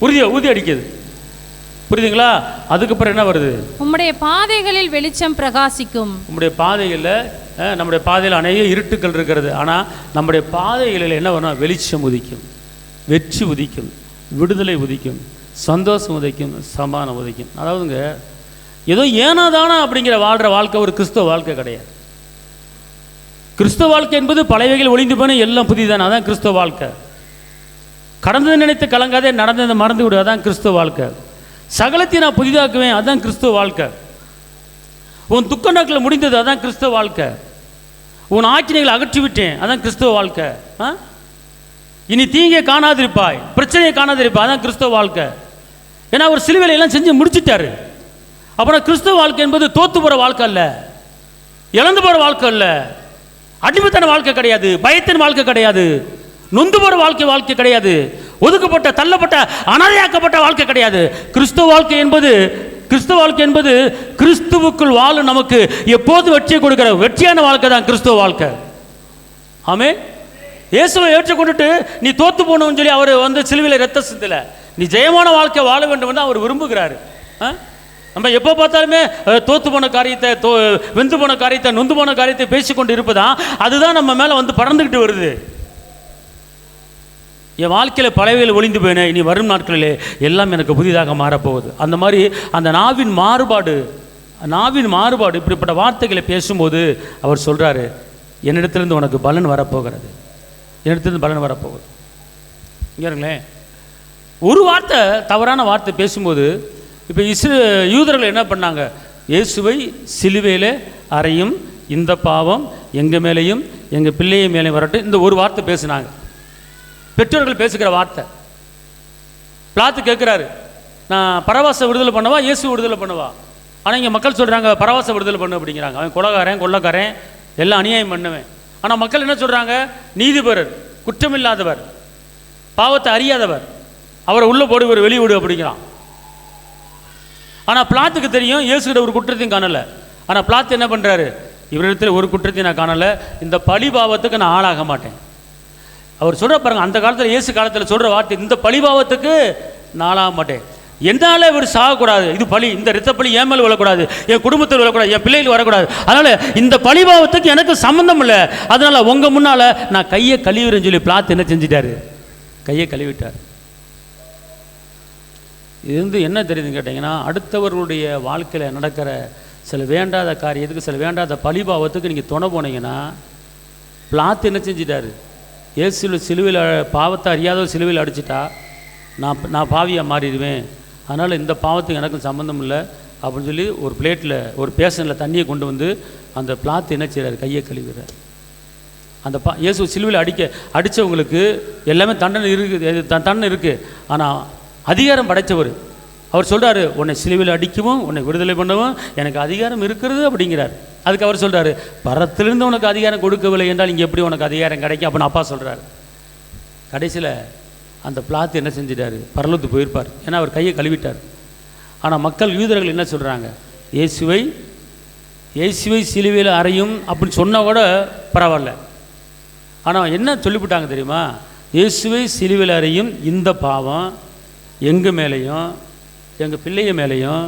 உறுதி அடிக்குது. புரியுதுங்களா? அதுக்கப்புறம் என்ன வருது? உம்முடைய பாதைகளில் வெளிச்சம் பிரகாசிக்கும். உம்முடைய பாதைகளில், நம்முடைய பாதையில் அநேக இருட்டுக்கள் இருக்கிறது, ஆனால் நம்முடைய பாதைகளில் என்ன வரும்? வெளிச்சம் உதிக்கும், வெற்றி உதிக்கும், விடுதலை உதிக்கும், சந்தோஷம் உதிக்கும், சமாதானம் உதிக்கும். அதாவதுங்க ஏதோ ஏனாதானா அப்படிங்கிற வாழ்கிற வாழ்க்கை ஒரு கிறிஸ்தவ வாழ்க்கை கிடையாது. கிறிஸ்தவ வாழ்க்கை என்பது பழையவைகள் ஒளிந்து போன எல்லாம் புதிதானே, அதான் கிறிஸ்தவ வாழ்க்கை. கடந்ததை நினைத்து கலங்காதே, நடந்ததை மறந்து விடு, அதான் கிறிஸ்தவ வாழ்க்கை. சகலத்தை நான் புதிதாக்குவேன், அதான் கிறிஸ்தவ வாழ்க்கை. உன் துக்க நாட்களில் முடிந்தது, அதான் கிறிஸ்தவ வாழ்க்கை. உன் ஆக்கினைகளை அகற்றிவிட்டேன், அதான் கிறிஸ்தவ வாழ்க்கை. இனி தீங்கை காணாதிருப்பாய், பிரச்சனையை காணாதிருப்பாய், அதான் கிறிஸ்தவ வாழ்க்கை. ஏன்னா அவர் சிலுவையில எல்லாம் செஞ்சு முடிச்சுட்டாரு. அப்புறம் கிறிஸ்தவ வாழ்க்கை என்பது தோத்து போகிற வாழ்க்கை அல்ல, இழந்து போகிற வாழ்க்கை அல்ல, அடிமைத்தன வாழ்க்கை கிடையாது, பயத்தின் வாழ்க்கை கிடையாது, நொந்து போகிற வாழ்க்கை கிடையாது, ஒதுக்கப்பட்ட தள்ளப்பட்ட அனாதையாக்கப்பட்ட வாழ்க்கை கிடையாது. கிறிஸ்தவ வாழ்க்கை என்பது கிறிஸ்துவ வாழ்க்கை என்பது கிறிஸ்துவுக்குள் வாழும் நமக்கு எப்போது வெற்றியை கொடுக்கிற வெற்றியான வாழ்க்கை தான் கிறிஸ்துவ வாழ்க்கை. ஆமென். இயேசுவை ஏற்றுக்கொண்டுட்டு நீ தோத்து போகணும்னு சொல்லி அவர் வந்து சிலுவையில் ரத்த சிந்தல, நீ ஜெயமான வாழ்க்கை வாழ வேண்டும் என்று அவர் விரும்புகிறாரு. நம்ம எப்போ பார்த்தாலுமே தோத்து போன காரியத்தை, வெந்து போன காரியத்தை, நொந்து போன காரியத்தை பேசிக்கொண்டு இருப்பதான் அதுதான் நம்ம மேலே வந்து பறந்துக்கிட்டு வருது. என் வாழ்க்கையில் பழையவையில் ஒளிந்து போயினேன், இனி வரும் நாட்களிலே எல்லாம் எனக்கு புதிதாக மாறப்போகுது. அந்த மாதிரி அந்த நாவின் மாறுபாடு இப்படிப்பட்ட வார்த்தைகளை பேசும்போது அவர் சொல்கிறாரு, என்னிடத்திலிருந்து உனக்கு பலன் வரப்போகிறது, என்னிடத்திலிருந்து பலன் வரப்போகுது. இங்கேங்களேன், ஒரு வார்த்தை தவறான வார்த்தை பேசும்போது இப்போ யூதர்கள் என்ன பண்ணாங்க, இயேசுவை சிலுவையில் அறையும் இந்த பாவம் எங்கள் மேலேயும் எங்கள் பிள்ளைய மேலேயும் வரட்டும், இந்த ஒரு வார்த்தை பேசினாங்க. பெற்றோர்கள் பேசுகிற வார்த்தை. பிலாத்து கேட்குறாரு, நான் பரவாச விடுதலை பண்ணவா இயேசு விடுதலை பண்ணவா? ஆனால் இங்கே மக்கள் சொல்கிறாங்க பரவாச விடுதலை பண்ணு அப்படிங்கிறாங்க. அவன் கொள்ளக்காரன் எல்லாம் அநியாயம் பண்ணுவேன். ஆனால் மக்கள் என்ன சொல்கிறாங்க, நீதிபரர், குற்றமில்லாதவர், பாவத்தை அறியாதவர், அவரை உள்ளே போடு வெளியே விடு அப்படிங்கிறான். ஆனால் பிலாத்துக்கு தெரியும் இயேசுகிட்ட ஒரு குற்றத்தையும் காணலை. ஆனால் பிலாத்து என்ன பண்ணுறாரு, இவரிடத்தில் ஒரு குற்றத்தையும் நான் காணலை, இந்த பழி பாவத்துக்கு நான் ஆளாக மாட்டேன். அவர் சொல்கிற பாருங்க, அந்த காலத்தில் இயேசு காலத்தில் சொல்கிற வார்த்தை, இந்த பழி பாவத்துக்கு நான் ஆளாக மாட்டேன். என்னால் இவர் சாகக்கூடாது, இது பழி, இந்த இரத்த பழி என் மேலே விழக்கூடாது, என் குடும்பத்தில் விழக்கூடாது, என் பிள்ளைகள் வரக்கூடாது, அதனால் இந்த பழி பாவத்துக்கு எனக்கு சம்மந்தம் இல்லை, அதனால் உங்கள் முன்னால் நான் கையை கழுவிறேன்னு சொல்லி பிலாத்து என்ன செஞ்சிட்டாரு, கையை கழுவிட்டார். இது வந்து என்ன தெரியுதுன்னு கேட்டிங்கன்னா, அடுத்தவர்களுடைய வாழ்க்கையில் நடக்கிற சில வேண்டாத காரியத்துக்கு, சில வேண்டாத பழிபாவத்துக்கு நீங்கள் துணை போனீங்கன்னா, பிலாத்து என்ன செஞ்சிட்டாரு, இயேசு சிலுவையில் பாவத்தை அறியாத சிலுவையில் அடிச்சிட்டா நான் பாவியாக மாறிடுவேன், அதனால் இந்த பாவத்துக்கு எனக்கும் சம்மந்தம் இல்லை அப்படின்னு சொல்லி ஒரு பிளேட்டில் ஒரு பேசனில் தண்ணியை கொண்டு வந்து அந்த பிலாத்து என்ன செய்கிறார், கையை கழுவுகிறார். அந்த இயேசு சிலுவையில் அடித்தவங்களுக்கு எல்லாமே தண்டனை இருக்குது, ஆனால் அதிகாரம் படைத்தவர். அவர் சொல்கிறார், உன்னை சிலுவையில் அடிக்கவும் உன்னை விடுதலை பண்ணவும் எனக்கு அதிகாரம் இருக்கிறது அப்படிங்கிறார். அதுக்கு அவர் சொல்கிறாரு, பரத்திலிருந்து உனக்கு அதிகாரம் கொடுக்கவில்லை என்றால் இங்கே எப்படி உனக்கு அதிகாரம் கிடைக்கும் அப்படின்னு அப்பா சொல்கிறார். கடைசியில் அந்த பிலாத்து என்ன செஞ்சிட்டாரு, பரலோகத்துக்கு போயிருப்பார், ஏன்னா அவர் கையை கழுவிட்டார். ஆனால் மக்கள் யூதர்கள் என்ன சொல்கிறாங்க, இயேசுவை சிலுவையில் அறையும் அப்படின்னு சொன்னால் கூட பரவாயில்ல. ஆனால் என்ன சொல்லிவிட்டாங்க தெரியுமா, இயேசுவை சிலுவையில் அறையும் இந்த பாவம் எங்கள் மேலேயும் எங்கள் பிள்ளைய மேலேயும்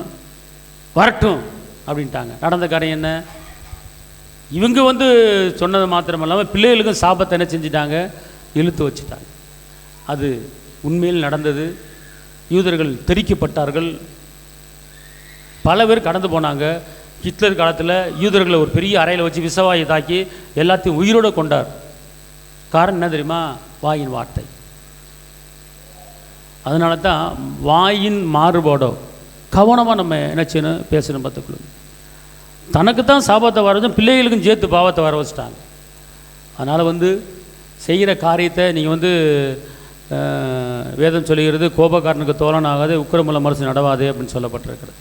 வரட்டும் அப்படின்ட்டாங்க. நடந்த காரியம் என்ன, இவங்க வந்து சொன்னது மாத்திரம் இல்லாமல் பிள்ளைகளுக்கும் சாபத்தை என்ன செஞ்சிட்டாங்க, இழுத்து வச்சுட்டாங்க. அது உண்மையில் நடந்தது. யூதர்கள் தெரிக்கப்பட்டார்கள், பல பேர் கடந்து போனாங்க. ஹிட்லர் காலத்தில் யூதர்களை ஒரு பெரிய அறையில் வச்சு விசவாயை தாக்கி எல்லாத்தையும் உயிரோடு கொண்டார். காரணம் என்ன தெரியுமா, வாயின் வார்த்தை. அதனால தான் வாயின் மாறுபாடோ கவனமாக நம்ம என்ன செய்யணும், பேசணும். பார்த்துக்கணும், தனக்கு தான் சாபத்தை வரதும் பிள்ளைகளுக்கும் சேர்த்து பாவத்தை வர வச்சுட்டாங்க. அதனால் வந்து செய்கிற காரியத்தை நீங்கள் வந்து வேதம் சொல்லுகிறது, கோபக்காரனுக்கு தோழன் ஆகாது, உக்கிரமுள்ள மனசு நடவாது அப்படின்னு சொல்லப்பட்டிருக்கிறது.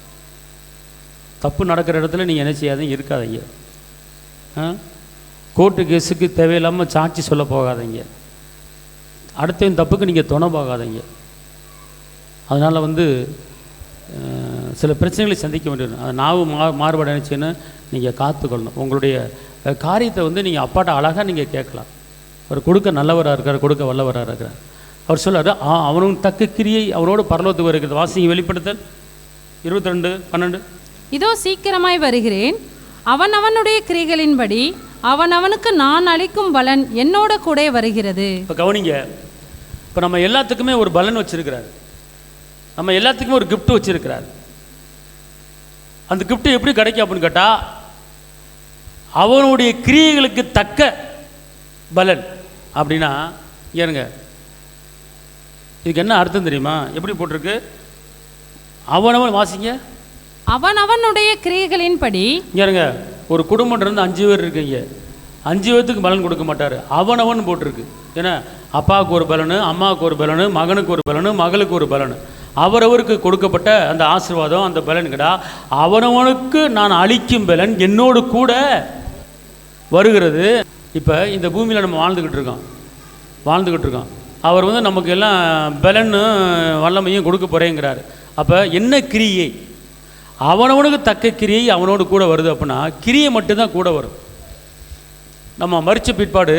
தப்பு நடக்கிற இடத்துல நீங்கள் என்ன செய்யாதீங்க, இருக்காதீங்க. கோர்ட்டு கேஸுக்கு தேவையில்லாமல் சாட்சி சொல்ல போகாதீங்க, அடுத்த தப்புக்கு நீங்கள் துணை போகாதீங்க. அதனால் வந்து சில பிரச்சனைகளை சந்திக்க வேண்டியது. அந்த நாவு மாறுபாடு நினச்சின்னு நீங்கள் காத்துக்கொள்ளணும். உங்களுடைய காரியத்தை வந்து நீங்கள் அப்பாட்ட அழகாக நீங்கள் கேட்கலாம். அவர் கொடுக்க நல்லவராக இருக்கார், கொடுக்க வல்லவராக இருக்கிறார். அவர் சொல்கிறார், அவனும் தக்க கிரியை அவனோடு பரலோகத்துக்கு வருகிறது. வாசிங்க வெளிப்படுத்தல் 22:12. இதோ சீக்கிரமாய் வருகிறேன், அவனவனுடைய கிரிகளின்படி அவனவனுக்கு நான் அளிக்கும் பலன் என்னோட கூட வருகிறது. இப்போ கவனிங்க, இப்போ நம்ம எல்லாத்துக்குமே ஒரு பலன் வச்சிருக்கிறார், நம்ம எல்லாத்துக்குமே ஒரு கிஃப்ட் வச்சிருக்கிறார். அந்த கிஃப்ட் எப்படி கிடைக்கும் அப்படின்னு கேட்டால், அவனுடைய கிரியைகளுக்கு தக்க பலன். அப்படின்னா ஏனுங்க, இதுக்கு என்ன அர்த்தம் தெரியுமா, எப்படி போட்டிருக்கு, அவனவன் வாசிங்க, அவனவனுடைய கிரியைகளின்படி. ஏனுங்க, ஒரு குடும்பம் இருந்து 5 பேர் இருக்கீங்க, 5 பேர்த்துக்கு பலன் கொடுக்க மாட்டார், அவனவன் போட்டிருக்கு. ஏன்னா அப்பாவுக்கு ஒரு பலனு, அம்மாவுக்கு ஒரு பலனு, மகனுக்கு ஒரு பலனு, மகளுக்கு ஒரு பலனு, அவரவருக்கு கொடுக்கப்பட்ட அந்த ஆசீர்வாதம், அந்த பலன் கிடா அவனவனுக்கு நான் அளிக்கும் பலன் என்னோடு கூட வருகிறது. இப்போ இந்த பூமியில் நம்ம வாழ்ந்துக்கிட்டு இருக்கோம். அவர் வந்து நமக்கு எல்லாம் பலன்னு வல்லமையும் கொடுக்க போகிறேங்கிறார். அப்போ என்ன கிரியை, அவனவனுக்கு தக்க கிரியை அவனோடு கூட வருது அப்படின்னா கிரியை மட்டும்தான் கூட வரும். நம்ம மரிச்ச பிற்பாடு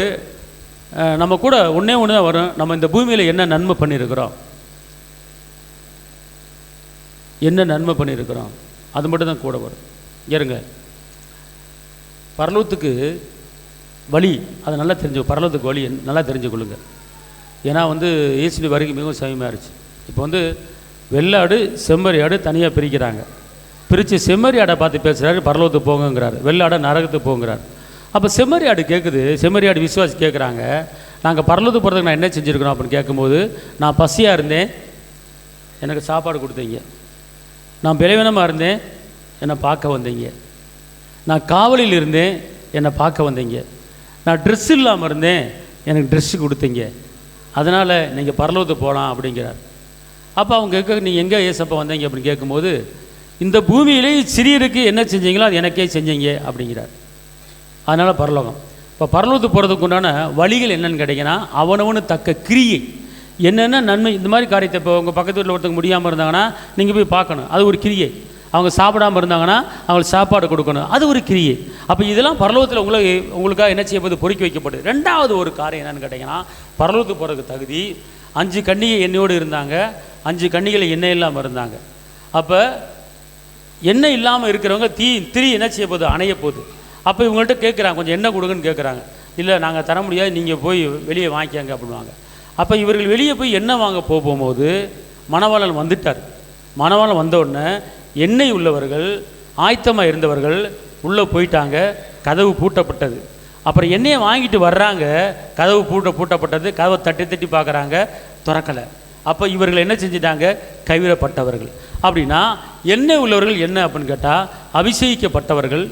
நம்ம கூட ஒன்றே ஒன்று தான் வரும். நம்ம இந்த பூமியில் என்ன நன்மை பண்ணியிருக்கிறோம், என்ன நன்மை பண்ணியிருக்கிறோம், அது மட்டும் தான் கூட வரும். இருங்க, பரலோகத்துக்கு வழி அதை நல்லா தெரிஞ்சு, பரலோகத்துக்கு வழி நல்லா தெரிஞ்சுக்கொள்ளுங்க. ஏன்னா இயேசுடைய வருகை மிகவும் சமயமாக இருந்துச்சு. இப்போ வெள்ளாடு செம்மறி ஆடு தனியாக பிரிக்கிறாங்க. பிரித்து செம்மறி ஆடை பார்த்து பேசுகிறாரு, பரலோகத்துக்கு போங்கிறாரு, வெள்ளாடை நரகத்துக்கு போங்கிறார். அப்போ செம்மறி ஆடு கேட்குது, செம்மறி ஆடு விசுவாசி கேட்குறாங்க, நாங்கள் பரலோகத்துக்கு போகிறதுக்கு நான் என்ன செஞ்சுருக்கிறோம் அப்படின்னு கேட்கும்போது, நான் பசியாக இருந்தேன் எனக்கு சாப்பாடு கொடுத்தீங்க, நான் பலவீனமாக இருந்தேன் என்னை பார்க்க வந்தீங்க, நான் காவலில் இருந்தேன் என்னை பார்க்க வந்தீங்க, நான் ட்ரெஸ் இல்லாமல் இருந்தேன் எனக்கு ட்ரெஸ்ஸு கொடுத்தீங்க, அதனால் நீங்கள் பரலோகத்துக்கு போகலாம் அப்படிங்கிறார். அப்போ அவங்க நீங்கள் எங்கே ஏசப்பா வந்தீங்க அப்படின்னு கேட்கும்போது, இந்த பூமியிலே சிறியருக்கு என்ன செஞ்சீங்களோ அது எனக்கே செஞ்சீங்க அப்படிங்கிறார். அதனால் பரலோகம். இப்போ பரலோகத்துக்கு போகிறதுக்கு உண்டான வழிகள் என்னென்னு கேட்டிங்கன்னா, அவனவனு தக்க கிரியை என்னென்ன நன்மை. இந்த மாதிரி காரியத்தை இப்போ உங்கள் பக்கத்து வீட்டில் ஒருத்தங்க முடியாமல் இருந்தாங்கன்னா நீங்கள் போய் பார்க்கணும், அது ஒரு கிரியை. அவங்க சாப்பிடாமல் இருந்தாங்கன்னா அவங்களுக்கு சாப்பாடு கொடுக்கணும், அது ஒரு கிரியை. அப்போ இதெல்லாம் பரலோகத்தில் உங்களுக்காக என்ன செய்யப்படுது, பொறுக்கி வைக்கப்படுது. ரெண்டாவது ஒரு காரியம் என்னென்னு கேட்டிங்கன்னா, பரலோகத்துக்கு போகிறதுக்கு தகுதி 5 கன்னிகை எண்ணெயோடு இருந்தாங்க, 5 கன்னிகளை எண்ணெய் இல்லாமல் இருந்தாங்க. அப்போ எண்ணெய் இல்லாமல் இருக்கிறவங்க திரி என்ன செய்ய போகுது, அணைய போகுது. அப்போ இவங்கள்ட்ட கேட்குறாங்க, கொஞ்சம் எண்ணெய் கொடுங்கன்னு கேட்குறாங்க. இல்லை நாங்கள் தர முடியாது, நீங்கள் போய் வெளியே வாங்கிக்காங்க அப்படின்வாங்க. அப்போ இவர்கள் வெளியே போய் எண்ணெய் வாங்க போகும்போது மணவாளன் வந்துட்டார். மணவாளன் வந்தவுடனே எண்ணெய் உள்ளவர்கள் ஆயத்தமாக இருந்தவர்கள் உள்ளே போயிட்டாங்க, கதவு பூட்டப்பட்டது. அப்புறம் எண்ணெயை வாங்கிட்டு வர்றாங்க, கதவு பூட்டப்பட்டது. கதவை தட்டி தட்டி பார்க்குறாங்க, திறக்கலை. அப்போ இவர்கள் என்ன செஞ்சிட்டாங்க, கைவிடப்பட்டவர்கள். அப்படின்னா எண்ணெய் உள்ளவர்கள் என்ன அப்படின்னு கேட்டால், அபிஷேகிக்கப்பட்டவர்கள்,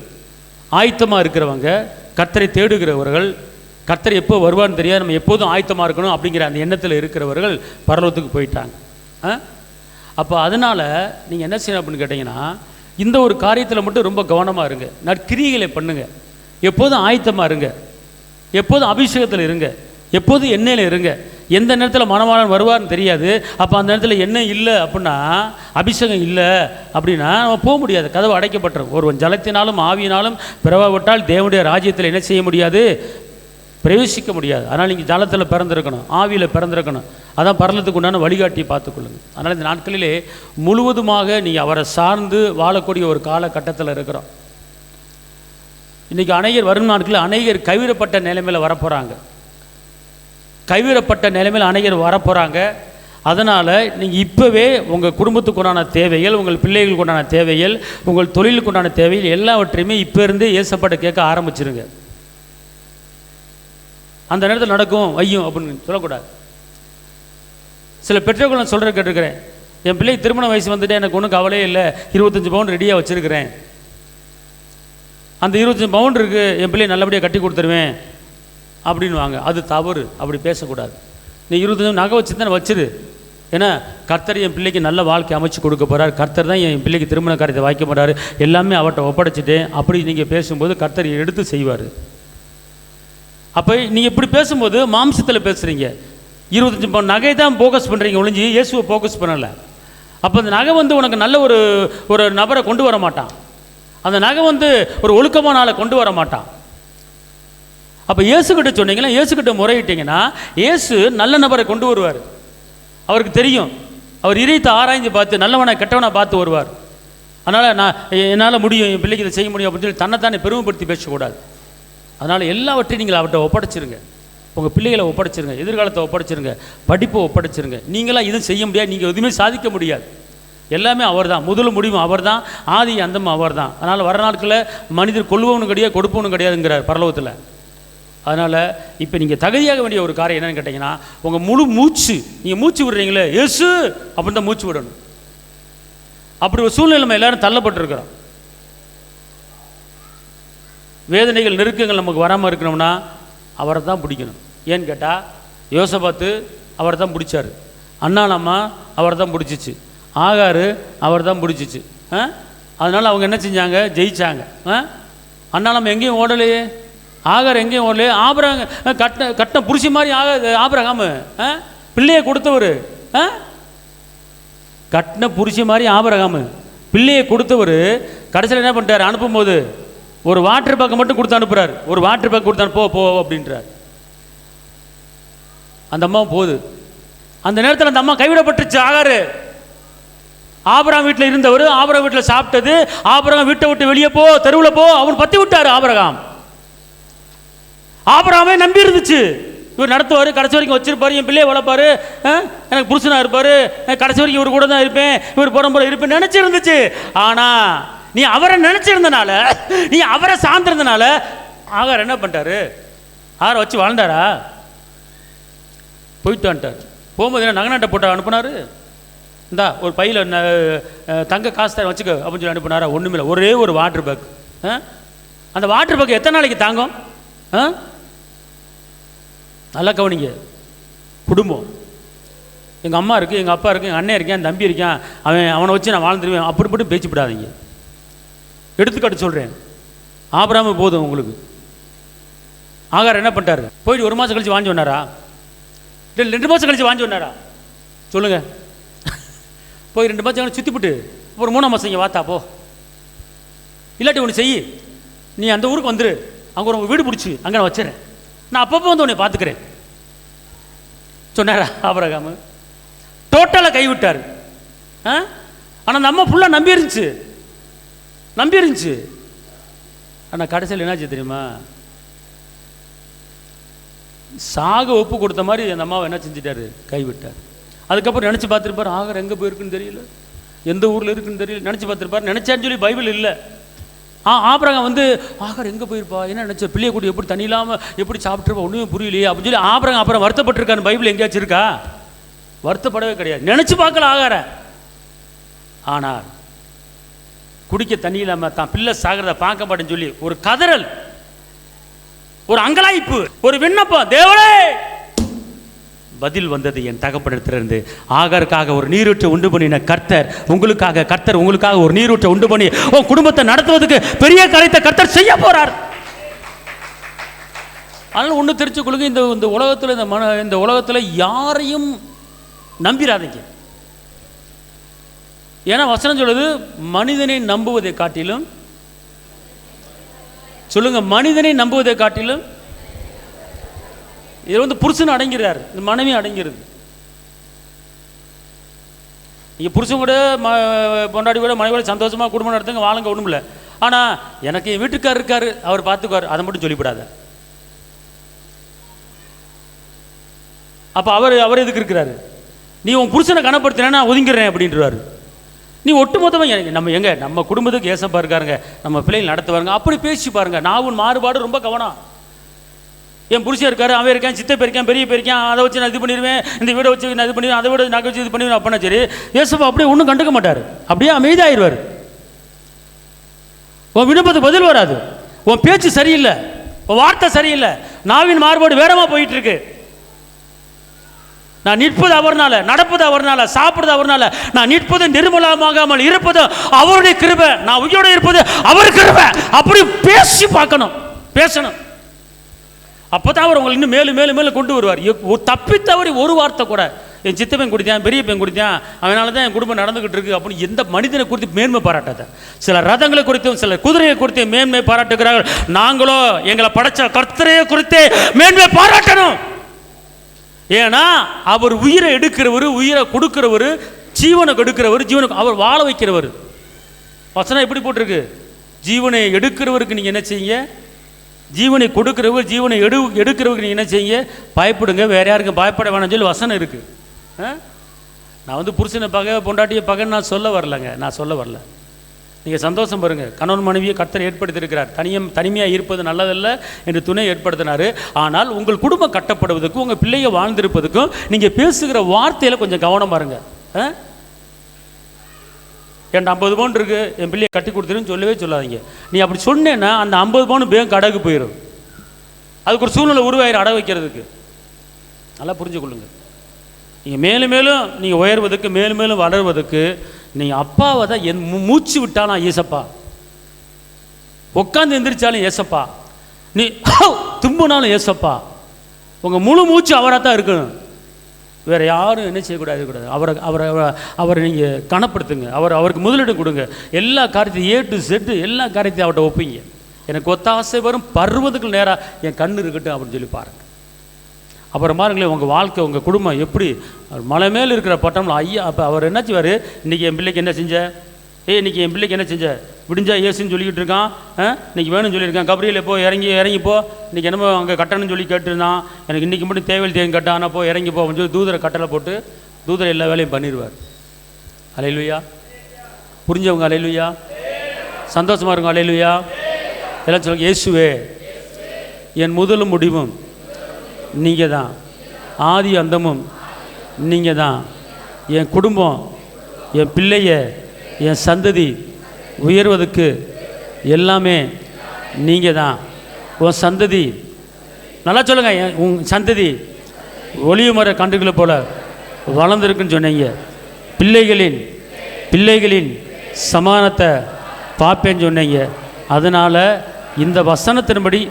ஆயத்தமாக இருக்கிறவங்க, கர்த்தரை தேடுகிறவர்கள், கர்த்தர் எப்போ வருவான்னு தெரியாது, நம்ம எப்போதும் ஆயத்தமாக இருக்கணும் அப்படிங்கிற அந்த எண்ணத்தில் இருக்கிறவர்கள் பரலோகத்துக்கு போயிட்டாங்க. அப்போ அதனால் நீங்கள் என்ன செய்யணும் அப்படின்னு கேட்டிங்கன்னா, இந்த ஒரு காரியத்தில் மட்டும் ரொம்ப கவனமாக இருங்க. நற்கிரியைகளை பண்ணுங்கள், எப்போதும் ஆயத்தமாக இருங்க, எப்போதும் அபிஷேகத்தில் இருங்க, எப்போதும் எண்ணெயில் இருங்க. எந்த நேரத்தில் மணவாளன் வருவார்னு தெரியாது. அப்போ அந்த நேரத்தில் எண்ணெய் இல்லை அப்படின்னா, அபிஷேகம் இல்லை அப்படின்னா நம்ம போக முடியாது, கதவு அடைக்கப்பட்டுரும். ஒருவன் ஜலத்தினாலும் ஆவியினாலும் பிறவாவிட்டால் தேவனுடைய ராஜ்யத்தில் என்ன செய்ய முடியாது, பிரவேசிக்க முடியாது. அதனால் நீங்கள் ஜலத்தில் பிறந்திருக்கணும், ஆவியில் பிறந்திருக்கணும். அதான் பரலத்துக்கு உண்டான வழிகாட்டி பார்த்துக்கொள்ளுங்கள். அதனால் இந்த நாட்களிலே முழுவதுமாக நீங்கள் அவரை சார்ந்து வாழக்கூடிய ஒரு காலகட்டத்தில் இருக்கிறோம். இன்றைக்கி அநேகர் வரும் நாட்களில் அநேகர் கைவிடப்பட்ட நிலைமையில் வரப்போகிறாங்க, கைவிடப்பட்ட நிலைமையில் அநேகர் வரப்போகிறாங்க. அதனால் நீங்கள் இப்போவே உங்கள் குடும்பத்துக்கு உண்டான தேவைகள், உங்கள் பிள்ளைகளுக்கு உண்டான தேவைகள், உங்கள் தொழிலுக்கு உண்டான தேவைகள் எல்லாவற்றையுமே இப்போ இருந்தே ஏசப்பாட்ட கேட்க ஆரம்பிச்சிருங்க. அந்த நேரத்தில் நடக்கும் ஐயும் அப்படின்னு சொல்லக்கூடாது. சில பெற்றோர்கள் நான் சொல்கிற கேட்டிருக்கிறேன், என் பிள்ளை திருமண வயசு வந்துட்டு எனக்கு ஒன்றும் கவலையே இல்லை, 25 பவுன் ரெடியாக வச்சுருக்கிறேன், அந்த 25 பவுன் இருக்குது, என் பிள்ளையை நல்லபடியாக கட்டி கொடுத்துருவேன் அப்படின்வாங்க. அது தவறு, அப்படி பேசக்கூடாது. நீ 25 நகை வச்சு தானே வச்சிரு, ஏன்னா கர்த்தர் என் பிள்ளைக்கு நல்ல வாழ்க்கை அமைச்சு கொடுக்க போகிறார், கர்த்தர் தான் என் பிள்ளைக்கு திருமண காரியத்தை வாய்க்க போகிறாரு, எல்லாமே அவர்கிட்ட ஒப்படைச்சிட்டேன் அப்படி நீங்கள் பேசும்போது கர்த்தர் எடுத்து செய்வார். அப்போ நீங்கள் இப்படி பேசும்போது மாம்சத்தில் பேசுகிறீங்க, 25 பவுன் நகை தான் ஃபோக்கஸ் பண்ணுறீங்க ஒழிஞ்சு இயேசுவை ஃபோக்கஸ் பண்ணலை. அப்போ அந்த நகை உனக்கு நல்ல ஒரு நபரை கொண்டு வர மாட்டான், அந்த நகை ஒரு ஒழுக்கமான ஆளை கொண்டு வர மாட்டான். அப்போ இயேசுக்கிட்ட சொன்னீங்கன்னா, இயேசுக்கிட்ட முறையிட்டீங்கன்னா இயேசு நல்ல நபரை கொண்டு வருவார். அவருக்கு தெரியும், அவர் இதயத்தை ஆராய்ந்து பார்த்து நல்லவனை கெட்டவனை பார்த்து வருவார். அதனால் என்னால் முடியும், என் பிள்ளைக்கு இதை செய்ய முடியும் அப்படின்னு சொல்லி தன்னைத்தானே பெருமைப்படுத்தி பேசக்கூடாது. அதனால் எல்லாவற்றையும் நீங்கள் அவர்கிட்ட ஒப்படைச்சிருங்க, உங்கள் பிள்ளைகளை ஒப்படைச்சிருங்க, எதிர்காலத்தை ஒப்படைச்சிருங்க, படிப்பை ஒப்படைச்சிருங்க. நீங்களாம் எதுவும் செய்ய முடியாது, நீங்கள் எதுவுமே சாதிக்க முடியாது, எல்லாமே அவர் தான், முதலும் முடிவும் அவர் தான், ஆதி அந்தமும் அவர் தான். அதனால் வர நாட்களில் மனிதர் கொள்வவனும் கிடையாது கொடுப்பவனும் கிடையாதுங்கிறார் பரலோகத்தில். அதனால் இப்போ நீங்கள் தகுதியாக வேண்டிய ஒரு காரியம் என்னென்னு கேட்டிங்கன்னா, உங்கள் முழு மூச்சு, நீங்கள் மூச்சு விடுறீங்களே இயேசு அப்படின்னு தான் மூச்சு விடணும். அப்படி ஒரு சூழ்நிலை நம்ம எல்லோரும் தள்ளப்பட்டிருக்கிறோம். வேதனைகள் நெருக்கங்கள் நமக்கு வராமல் இருக்கணும்னா அவரை தான் பிடிக்கணும். ஏன்னு கேட்டால் யோசபாத்து அவர் தான் பிடிச்சார், அண்ணாளம்மா அவர் தான் பிடிச்சிச்சு, ஆகாரு அவர் தான் பிடிச்சிச்சு. அதனால் அவங்க என்ன செஞ்சாங்க, ஜெயிச்சாங்க. அண்ணாளம்மா எங்கேயும் ஓடலையே, ஆகார் எங்கேயும் ஓடலையே, ஆபிரகாம் கட்டின புருஷி மாதிரி ஆபிரகாம் பிள்ளையை கொடுத்தவர், கட்டின புருஷி மாதிரி ஆபிரகாம் பிள்ளையை கொடுத்தவர் கடைசியில் என்ன பண்ணிட்டார், அனுப்பும்போது ஒரு வாட்டர் பேக்கை மட்டும் கொடுத்து அனுப்புகிறார். ஒரு வாட்டர் பேக் கொடுத்து போ போ அப்படின்றார். அந்த அம்மா போகுது. அந்த நேரத்தில் அந்த அம்மா கைவிடப்பட்டுச்சு. ஆகாரு ஆபிரகாம் வீட்டில் இருந்தவர், ஆபிரகாம் வீட்டில் சாப்பிட்டது, ஆபிரகாம் வீட்டை விட்டு வெளியே போ, தெருவில் போ, அவன் பற்றி விட்டார். ஆபிரகாமே நம்பி இருந்துச்சு, இவர் நடத்துவார், கடைசி வரைக்கும் வச்சிருப்பாரு, என் பிள்ளையை வளர்ப்பாரு, எனக்கு புருஷனாக இருப்பார், கடைசி வரைக்கும் இவர் கூட தான் இருப்பேன், இவர் புறம்புற இருப்பேன் நினச்சிருந்துச்சு. ஆனால் நீ அவரை நினச்சிருந்தனால, நீ அவரை சார்ந்திருந்தனால ஆகார் என்ன பண்ணிட்டாரு, ஆரை வச்சு வாழ்ந்தாரா? போயிட்டு வந்துட்டார். போகும்போது என்ன நகை நாட்டை போட்டு அனுப்புனார். இந்தா ஒரு பையில் தங்க காசு தான் வச்சுக்க அப்படின்னு சொல்லி அனுப்புனாரா? ஒன்றுமில்லை, ஒரே ஒரு வாட்டர் பேக். அந்த வாட்டர் பேக் எத்தனை நாளைக்கு தாங்கும்? நல்லா கவனிங்க. குடும்பம், எங்கள் அம்மா இருக்குது, எங்கள் அப்பா இருக்குது, எங்கள் அண்ணன் இருக்கேன், என் தம்பி இருக்கேன், அவனை வச்சு நான் வாழ்ந்துருவேன் அப்படி பேச்சுப்படாதீங்க. எடுத்துக்காட்டு சொல்கிறேன். ஆபிரகாம் போதும் உங்களுக்கு. ஆகார் என்ன பண்ணிட்டாரு, போயிட்டு 1 மாதம் கழிச்சு வாங்கி வந்தாரா? 2 மாதம் கழிச்சு வாங்கி வந்தாரா? சொல்லுங்கள். போய் 2 மாதம் சுற்றிவிட்டு ஒரு 3ஆம் மாதம் இங்கே வாத்தா போ, இல்லாட்டி ஒன்று செய், நீ அந்த ஊருக்கு வந்துரு, அங்கே ஒரு வீடு பிடிச்சி அங்கே நான் வச்சுறேன், நான் அப்பப்போ வந்து உன்னை பார்த்துக்கிறேன் சொன்னாரா? ஆபிரகாம் டோட்டலாக கைவிட்டார். ஆனால் அந்த அம்மா ஃபுல்லாக நம்பி இருந்துச்சு. ஆனால் கடைசியில் என்னாச்சு தெரியுமா? சாக ஒப்பு கொடுத்த மாதிரி அந்த அம்மாவை என்ன செஞ்சிட்டாரு, கைவிட்டார். அதுக்கப்புறம் நினச்சி பார்த்துருப்பார், ஆகார் எங்கே போயிருக்குன்னு தெரியல, எந்த ஊரில் இருக்குன்னு தெரியல, நினச்சி பார்த்துருப்பார். நினச்சான்னு சொல்லி பைபிள் இல்லை. ஆபிரகாம் வந்து ஆகார் எங்கே போயிருப்பா, என்ன நினச்ச, பிள்ளையை கூட்டி எப்படி தண்ணி இல்லாமல் எப்படி சாப்பிட்ருப்பா, ஒன்றுமே புரியலையே அப்படின்னு சொல்லி ஆபிரகாம் அப்புறம் வருத்தப்பட்டிருக்கான்னு பைபிள் எங்கேயாச்சும் இருக்கா? வருத்தப்படவே கிடையாது. நினச்சி பார்க்கல ஆகார. ஆனால் குடிக்க தண்ணி இல்லாமல் தான் பிள்ளை சாகிறத பார்க்க மாட்டேன்னு சொல்லி ஒரு கதறல், ஒரு அங்கலாய்ப்பு, ஒரு விண்ணப்பம், தேவனே பதில் வந்தது என் தகப்பனிடத்திலிருந்து. ஆகாருக்காக ஒரு நீரூற்றை உண்டு பண்ணின கர்த்தர் உங்களுக்காக ஒரு நீரூற்றை உண்டு பண்ணி உன் குடும்பத்தை நடத்துவதற்கு பெரிய காரியத்தை கர்த்தர் செய்ய போறார். அதனால ஒன்று தெரிஞ்சு கொள்ளுங்க, இந்த உலகத்தில் இந்த உலகத்தில் யாரையும் நம்பிடாதீங்க. ஏன்னா வசனம் சொல்லுது, மனிதனை நம்புவதை காட்டிலும், சொல்லுங்க, மனிதனை நம்புவதை காட்டிலும், இது வந்து புருஷன் அடங்கிறார், இந்த மனைவி அடங்கிறது. நீங்கள் புருஷன் கூட பொண்டாடி கூட மனைவியோட சந்தோஷமாக குடும்பம் நடத்துங்க, வாழுங்க, ஒன்றும் இல்லை. ஆனால் எனக்கு என் வீட்டுக்காரர் இருக்காரு, அவர் பார்த்துக்குவார், அதை மட்டும் சொல்லிவிடாத. அப்போ அவர் எதுக்கு இருக்கிறாரு? நீ உன் புருஷனை கனப்படுத்தினா நான் ஒதுங்கிறேன் அப்படின்றாரு. நீ ஒட்டுமொத்தமாக நம்ம குடும்பத்துக்கு ஏசப்பா இருக்காருங்க, நம்ம பிள்ளைகள் நடத்துவாருங்க, அப்படி பேசி பாருங்க. நாவும் மாறுபாடு ரொம்ப கவனம். என் புருஷன் இருக்காரு, அவன் இருக்கேன், சித்தை பெருக்கேன், பெரிய பெருக்கேன், அதை வச்சு நான் இது பண்ணிடுவேன், இந்த வீடை வச்சு நான் இது பண்ணிடுவேன், அதை விட நகை வச்சு இது பண்ணிடுவேன் அப்படின்னா சரி, ஏசப்பா அப்படியே ஒன்றும் கண்டுக்க மாட்டார், அப்படியே அமைதியாயிருவார். உன் விண்ணப்பத்துக்கு பதில் வராது, உன் பேச்சு சரியில்லை, உன் வார்த்தை சரியில்லை, நாவின் மாறுபாடு வேறமா போயிட்டு இருக்கு. நான் நிற்பது அவர்னால, நடப்பது அவர்னால, சாப்பிடுறது அவர்னால, நான் நிற்பது நிர்மலமாகாமல் இருப்பது அவருடைய கிருபை, நான் உயிரோட இருப்பது அவர் கிருபை, அப்படி பேசி பார்க்கணும், பேசணும். அப்போதான் அவர் உங்களை இன்னும் மேலும் மேலும் மேலும் கொண்டு வருவார். தப்பி தவறி ஒரு வார்த்தை கூட, என் சித்தப்பன் குடித்தான், பெரிய பையன் குடித்தான், அவனால தான் என் குடும்பம் நடந்துகிட்டு இருக்கு அப்படின்னு எந்த மனிதனை குறித்து மேன்மை பாராட்டாத. சில ரதங்களை குறித்தும் சில குதிரையை குறித்து மேன்மை பாராட்டுகிறார்கள். நாங்களோ எங்களை படைச்ச கர்த்தரையை குறித்து மேன்மை பாராட்டணும். ஏன்னா அவர் உயிரை எடுக்கிறவர், உயிரை கொடுக்கிறவர், ஜீவனை கொடுக்கிறவர், ஜீவனுக்கு அவர் வாழ வைக்கிறவர். வசனம் எப்படி போட்டிருக்கு? ஜீவனை எடுக்கிறவருக்கு நீங்கள் என்ன செய்யுங்க, ஜீவனை கொடுக்கிறவர், ஜீவனை எடுக்கிறவருக்கு நீங்கள் என்ன செய்யுங்க, பயப்படுங்க, வேற யாருக்கும் பயப்பட வேணாம்னு சொல்லி வசனம் இருக்குது. நான் வந்து புருஷனை பகை, பொண்டாட்டியை பகைன்னு நான் சொல்ல வரல. நீங்கள் சந்தோஷம் பாருங்கள், கணவன் மனைவியை கர்த்தர் ஏற்படுத்தியிருக்கிறார். தனிமையாக இருப்பது நல்லதல்ல என்று துணை ஏற்படுத்தினார். ஆனால் உங்கள் குடும்பம் கட்டப்படுவதற்கும் உங்கள் பிள்ளையை வாழ்ந்திருப்பதுக்கும் நீங்கள் பேசுகிற வார்த்தையில் கொஞ்சம் கவனம் பாருங்க. என்கிட்ட 50 பவுன் இருக்குது, என் பிள்ளையை கட்டி கொடுத்துருன்னு சொல்லவே சொல்லாதீங்க. நீ அப்படி சொன்னேன்னா அந்த 50 பவுன் பேங்க் அடகு போயிடும். அதுக்கு ஒரு சூழ்நிலை உருவாயிரம் அடகு வைக்கிறதுக்கு. நல்லா புரிஞ்சுக்கொள்ளுங்க. நீங்கள் மேலும் மேலும் நீங்கள் உயர்வதற்கு, மேலும் மேலும் வளர்வதற்கு நீங்கள் அப்பாவை தான் மூச்சு விட்டாலும் ஏசப்பா, உட்காந்து எந்திரிச்சாலும் ஏசப்பா, நீ தும்புனாலும் ஏசப்பா, உங்கள் முழு மூச்சு அவராக தான் இருக்கணும். வேறு யாரும் என்ன செய்யக்கூடாது. அவரை நீங்கள் கனப்படுத்துங்க. அவருக்கு முதலிடம் கொடுங்க. எல்லா காரியத்தையும் A to Z எல்லா காரியத்தையும் அவர்கிட்ட ஒப்பிங்க. எனக்கு ஒத்தாசை வரும் பர்வதத்துக்கு நேராக என் கண்ணு இருக்கட்டும் அப்படின்னு சொல்லி பாருங்கள். அப்புறம் பாருங்களேன், உங்கள் வாழ்க்கை, உங்கள் குடும்பம் எப்படி மலை மேலே இருக்கிற பட்டம்ல ஐயா. அப்போ அவர் என்ன செய்வார், இன்றைக்கி என் பிள்ளைக்கு என்ன செஞ்ச, இன்றைக்கி என் பிள்ளைக்கு என்ன செஞ்ச, விடிஞ்சா ஏசுன்னு சொல்லிக்கிட்டு இருக்கான், இன்றைக்கி வேணும்னு சொல்லியிருக்கான், கபரியில் போ இறங்கிப்போ, இன்றைக்கி என்னமோ அங்கே கட்டணும்னு சொல்லி கேட்டுருந்தான், எனக்கு இன்றைக்கி மட்டும் தேவையில் தேவை கட்டானா போ இறங்கிப்போ அப்படின்னு சொல்லி தூதரை கட்டளை போட்டு தூதரை எல்லா வேலையும் பண்ணிடுவார். அல்லேலூயா. புரிஞ்சவங்க அல்லேலூயா. சந்தோஷமாக இருங்க அல்லேலூயா. எல்லாம் சொல்லுங்க, இயேசுவே என் முதலும் முடிவும் நீங்கள் தான், ஆதி அந்தமும் நீங்கள் தான், என் குடும்பம், என் பிள்ளைய, என் சந்ததி உயர்வதற்கு எல்லாமே நீங்கள் தான். உன் சந்ததி, நல்லா சொல்லுங்கள், உன் சந்ததி ஒளிவு மர கன்றுகளை போல் வளர்ந்துருக்குன்னு சொன்னீங்க. பிள்ளைகளின் சமானத்தை பார்ப்பேன்னு சொன்னீங்க. அதனால் இந்த வசனத்தின்படி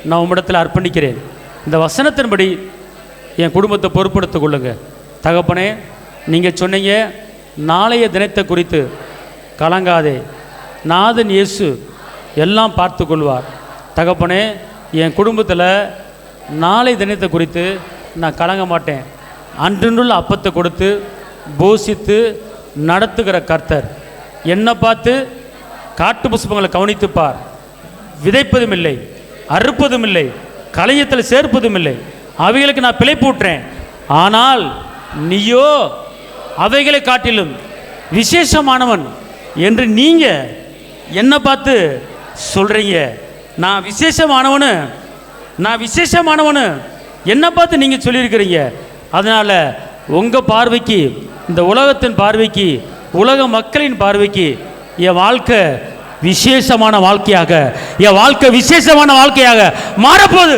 நான் உம்மிடத்தில் அர்ப்பணிக்கிறேன். இந்த வசனத்தின்படி என் குடும்பத்தை பொறுப்படுத்திக் கொள்ளுங்க. தகப்பனே, நீங்கள் சொன்னீங்க, நாளைய தினத்தை குறித்து கலங்காதே, நாதன் இயேசு எல்லாம் பார்த்து கொள்வார். தகப்பனே, என் குடும்பத்தில் நாளை தினத்தை குறித்து நான் கலங்க மாட்டேன். அன்றுள்ள அப்பத்தை கொடுத்து போஷித்து நடத்துகிற கர்த்தர் என்னை பார்த்து காட்டு புஷ்பங்களை கவனித்துப்பார். விதைப்பதும் இல்லை, அறுப்பதும் இல்லை, களஞ்சியத்தில் சேர்ப்பதும் இல்லை. அவைகளுக்கு நான் பிழைப்பூட்டுறேன். ஆனால் நீயோ அவைகளை காட்டிலும் விசேஷமானவன் என்று நீங்கள் என்னை பார்த்து சொல்கிறீங்க. நான் விசேஷமானவனு என்னை பார்த்து நீங்கள் சொல்லியிருக்கிறீங்க. அதனால் உங்கள் பார்வைக்கு, இந்த உலகத்தின் பார்வைக்கு, உலக மக்களின் பார்வைக்கு என் வாழ்க்கை விசேஷமான வாழ்க்கையாக மாறப்போகுது.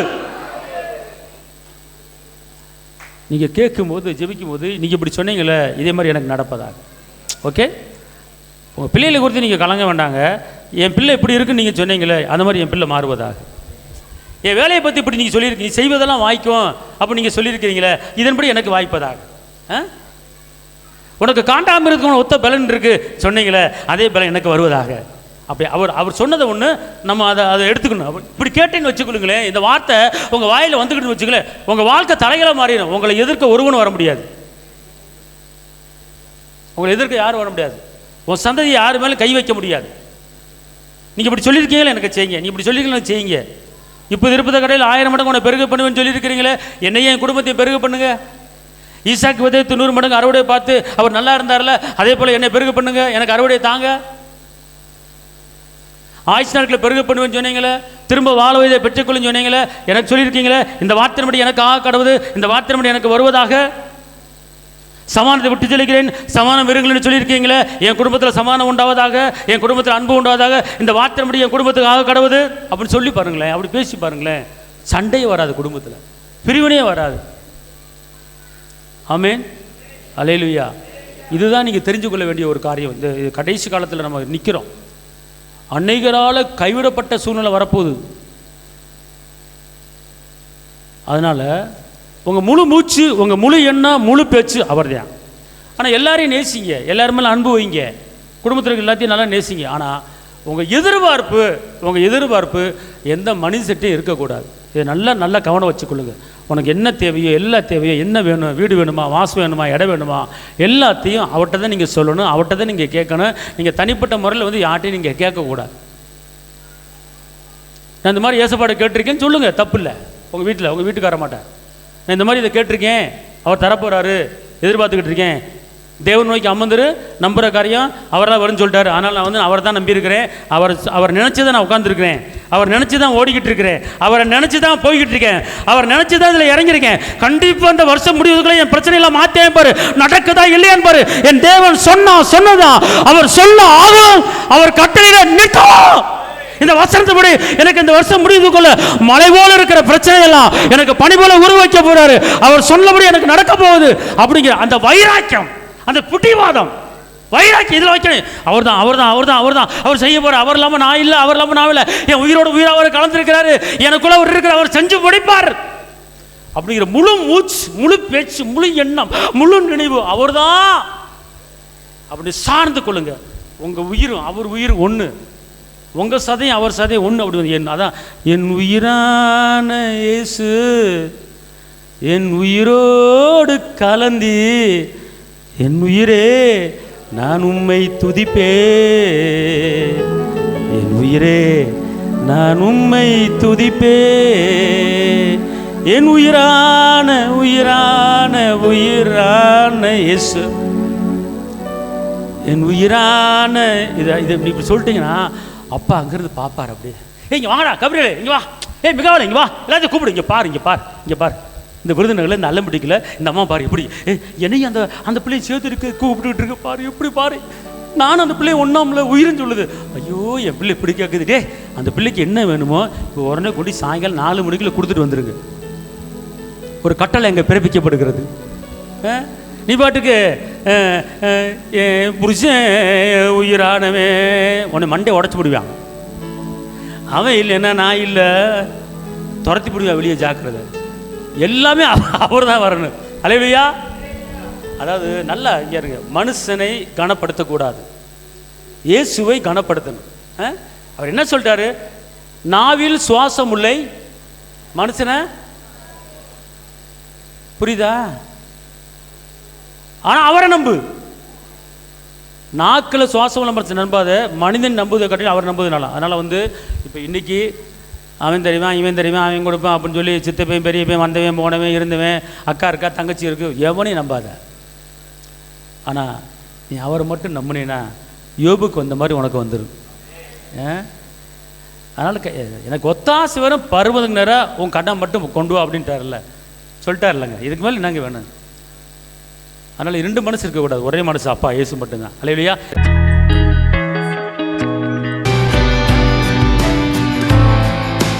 நீங்கள் கேட்கும்போது, ஜெபிக்கும்போது நீங்கள் இப்படி சொன்னீங்களே, இதே மாதிரி எனக்கு நடப்பதாக. ஓகே, உங்கள் பிள்ளைகளை குறித்து நீங்கள் கலங்க வேண்டாங்க. என் பிள்ளை இப்படி இருக்குன்னு நீங்கள் சொன்னீங்களே, அந்த மாதிரி என் பிள்ளை மாறுவதாக. என் வேலையை பற்றி இப்படி நீங்கள் சொல்லியிருக்கீங்க, செய்வதெல்லாம் வாய்க்கும் அப்போ நீங்கள் சொல்லியிருக்கிறீங்களே, இதன்படி எனக்கு வாய்ப்பதாக. உனக்கு காண்டாமல் இருக்கணும் ஒத்த பலன் இருக்குது சொன்னீங்களே, அதே பலன் எனக்கு வருவதாக. அப்படி அவர் சொன்னதை ஒன்று நம்ம அதை எடுத்துக்கணும். இப்படி கேட்டேன்னு வச்சுக்கொள்ளுங்களேன், இந்த வார்த்தை உங்கள் வாயில் வந்துக்கிட்டு வச்சுக்கல, உங்கள் வாழ்க்கை தலைகளாக மாறிடும். உங்களை எதிர்க்க ஒருவனும் வர முடியாது. உங்களை எதிர்க்க யாரும் வர முடியாது. உன் சந்ததியை யாரு மேலே கை வைக்க முடியாது. நீங்கள் இப்படி சொல்லியிருக்கீங்களே, எனக்கு செய்யுங்க. நீ இப்படி சொல்லியிருக்கீங்களா, செய்யுங்க. இப்போ இருப்பத கடையில் 1000 மடங்கு உன்னை பெருக பண்ணுவேன்னு சொல்லியிருக்கிறீங்களே, என்னையே என் குடும்பத்தையும் பெருக பண்ணுங்க. ஈசாக்கு விதை 90 மடங்கு அறுவடையை பார்த்து அவர் நல்லா இருந்தார்ல, அதே போல் என்னை பெருக பண்ணுங்க, எனக்கு அறுவடையை தாங்க. ஆயுஷ் நாட்களை பெருக பண்ணுவேன்னு சொன்னீங்களே, திரும்ப வாழ வயதை பெற்றுக்கொள்ளுன்னு சொன்னீங்களே, எனக்கு சொல்லியிருக்கீங்களே, இந்த வார்த்தையின்படி எனக்கு ஆக கடவுது, இந்த வார்த்தையின்படி எனக்கு வருவதாக. சமானத்தை விட்டு சொல்லிக்கிறேன், சமானம் விருங்கள்னு சொல்லியிருக்கீங்களே, என் குடும்பத்தில் சமானம் உண்டாவதாக, என் குடும்பத்தில் அன்பு உண்டாவதாக, இந்த வார்த்தையின்படி என் குடும்பத்துக்கு ஆக கடவுது அப்படின்னு சொல்லி பாருங்களேன். அப்படி பேசி பாருங்களேன், சண்டையே வராது, குடும்பத்தில் பிரிவினையே வராது. ஆமென், அல்லேலூயா. இதுதான் நீங்கள் தெரிஞ்சு கொள்ள வேண்டிய ஒரு காரியம். இந்த கடைசி காலத்தில் நம்ம நிற்கிறோம். அநேகரால் கைவிடப்பட்ட சூழ்நிலை வரப்போகுது. அதனால் உங்கள் முழு மூச்சு, உங்கள் முழு எண்ணம், முழு பேச்சு அவர் தான். ஆனால் எல்லாரையும் நேசிங்க, எல்லாருமே அன்பு வைங்க, குடும்பத்தில் எல்லாத்தையும் நல்லா நேசிங்க. ஆனால் உங்கள் எதிர்பார்ப்பு எந்த மனுஷட்டையும் இருக்கக்கூடாது. இதை நல்லா கவனம் வச்சுக்கொள்ளுங்க. உனக்கு என்ன தேவையோ, எல்லா தேவையோ, என்ன வேணும், வீடு வேணுமா, வாசம் வேணுமா, இடம் வேணுமா, எல்லாத்தையும் அவர்கிட்ட தான் நீங்கள் சொல்லணும், அவர்கிட்ட தான் நீங்கள் கேட்கணும். நீங்கள் தனிப்பட்ட முறையில் யார்ட்டையும் நீங்கள் கேட்கக்கூடாது. நான் இந்த மாதிரி ஏசப்பாடு கேட்டிருக்கேன்னு சொல்லுங்கள், தப்பு இல்லை. உங்கள் வீட்டுக்கார மாட்டேன், நான் இந்த மாதிரி இதை கேட்டிருக்கேன், அவர் தரப்போகிறாரு, எதிர்பார்த்துக்கிட்டு இருக்கேன். தேவன் நோக்கி அமர்ந்துரு, நம்புகிற காரியம் அவர் தான் வரும்னு சொல்லிட்டாரு. ஆனால் நான் அவர் தான் நம்பியிருக்கிறேன். அவர் நினச்சி தான் நான் உட்காந்துருக்கிறேன், அவர் நினச்சி தான் ஓடிக்கிட்டு இருக்கிறேன், அவரை நினச்சி தான் போய்கிட்டு இருக்கேன், அவர் நினச்சி தான் இதில் இறங்கியிருக்கேன். கண்டிப்பாக அந்த வருஷம் முடிவுகளை என் பிரச்சனையெல்லாம் மாற்றேன் பாரு, நடக்குதா இல்லையான்னு பாரு. என் தேவன் சொன்னதான் அவர் சொல்ல ஆகும், அவர் கட்டளையில நிற்கும். இந்த வசனத்துபடி எனக்கு இந்த வருஷம் முடிவுக்குள்ள மலை போல இருக்கிற பிரச்சனை எல்லாம் எனக்கு பனி போல உருவாக்க போறாரு. அவர் சொன்னபடி எனக்கு நடக்க போகுது அப்படிங்கிற அந்த வைராக்கியம், அந்த புட்டிவாதம், வைராக்கியம் இதில் வைக்கணும். அவர் செய்ய போற. அவர் இல்லாமல் நான் இல்லை, அவர் இல்லாமல் நான் இல்லை. என் உயிரோடு உயிராக அவர் கலந்துருக்கிறாரு, எனக்குள்ள அவர் இருக்கிற, அவர் செஞ்சு முடிப்பார். அப்படிங்கிற முழு மூச்சு, முழு பேச்சு, முழு எண்ணம், முழு நினைவு அவர்தான். அப்படி சார்ந்து கொள்ளுங்க. உங்கள் உயிரும் அவர் உயிர் ஒன்று, உங்கள் சதையும் அவர் சதையும் ஒன்று. அப்படி அதான் என் உயிரான இயேசு என் உயிரோடு கலந்தி, என் உயிரே நான் உம்மை துதிப்பே, என் உயிரே நான் உம்மை துதிப்பே, என் உயிரான உயிரான உயிரான இயேசு என் உயிரான. இதை இப்படி சொல்லிட்டீங்கன்னா அப்பா அங்கிருந்து பார்ப்பார். அப்படியே இங்கே வாங்கடா கபிரேலே, இங்கே வா, மிகாவல இங்கே வா, எல்லாத்தையும் கூப்பிடு, இங்கே பாரு, இங்கே பாரு, இங்கே பாரு. இந்த விருதுநகரில் இந்த அல்லம்பிடிக்கல இந்த அம்மா பாரு எப்படி என்னையும் அந்த பிள்ளையை சேர்த்து இருக்கு கூப்பிட்டுக்கிட்டு இருக்கு பாரு, எப்படி பாரு. நானும் அந்த பிள்ளையை ஒன்றாமல உயிர்னு சொல்லுது. ஐயோ என் பிள்ளை இப்படி கேட்குது. டே அந்த பிள்ளைக்கு என்ன வேணுமோ இப்போ உடனே கொண்டு சாயங்காலம் 4 மணிக்குள்ள கொடுத்துட்டு வந்துருங்க. ஒரு கட்டளை எங்கே பிறப்பிக்கப்படுகிறது. நீ பாட்டுக்கு புருஷன் உயிரானவே உன்னை மண்டே உடச்சி விடுவான். அவன் இல்லைன்னா நான் இல்லை, துரத்தி விடுவா வெளியே. ஜாக்கிரதை, எல்லாமே அவர் தான் வரணும். அல்லேலூயா. அதாவது நல்லா இங்கே இருங்க, மனுஷனை கனப்படுத்தக்கூடாது, இயேசுவை கனப்படுத்தணும். அவர் என்ன சொல்லிட்டாரு? நாவில் சுவாசம் இல்லை மனுஷனை, புரியுதா? ஆனால் அவரை நம்பு. நாக்கில் சுவாசம் உள்ள மனுஷன் நம்பாத, மனிதன் நம்புவதை காட்டிலும் அவர் நம்புவதுனால. அதனால் இப்போ இன்றைக்கி அவன் தெரியுமா இவன் தெரியுமா அவன் கொடுப்பான் அப்படின்னு சொல்லி சித்தப்பையும் பெரியப்பையும் வந்தவன் போனவன் இருந்தவன் அக்கா இருக்கா தங்கச்சி இருக்குது எவனையும் நம்பாத. ஆனால் நீ அவரை மட்டும் நம்பினீன்னா யோபுக்கு வந்த மாதிரி உனக்கு வந்துடும். அதனால் எனக்கு ஒத்தாசை வரும் பருவதுக்கு நேரம் உன் கடன் மட்டும் கொண்டு வா அப்படின்ட்டார்ல, சொல்லிட்டார் இல்லைங்க. இதுக்கு மேலே என்னங்க வேணும்? அதனால் 2 மனசு இருக்கக்கூடாது, ஒரே மனசு அப்பா இயேசு மட்டும்தான். அல்லேலூயா.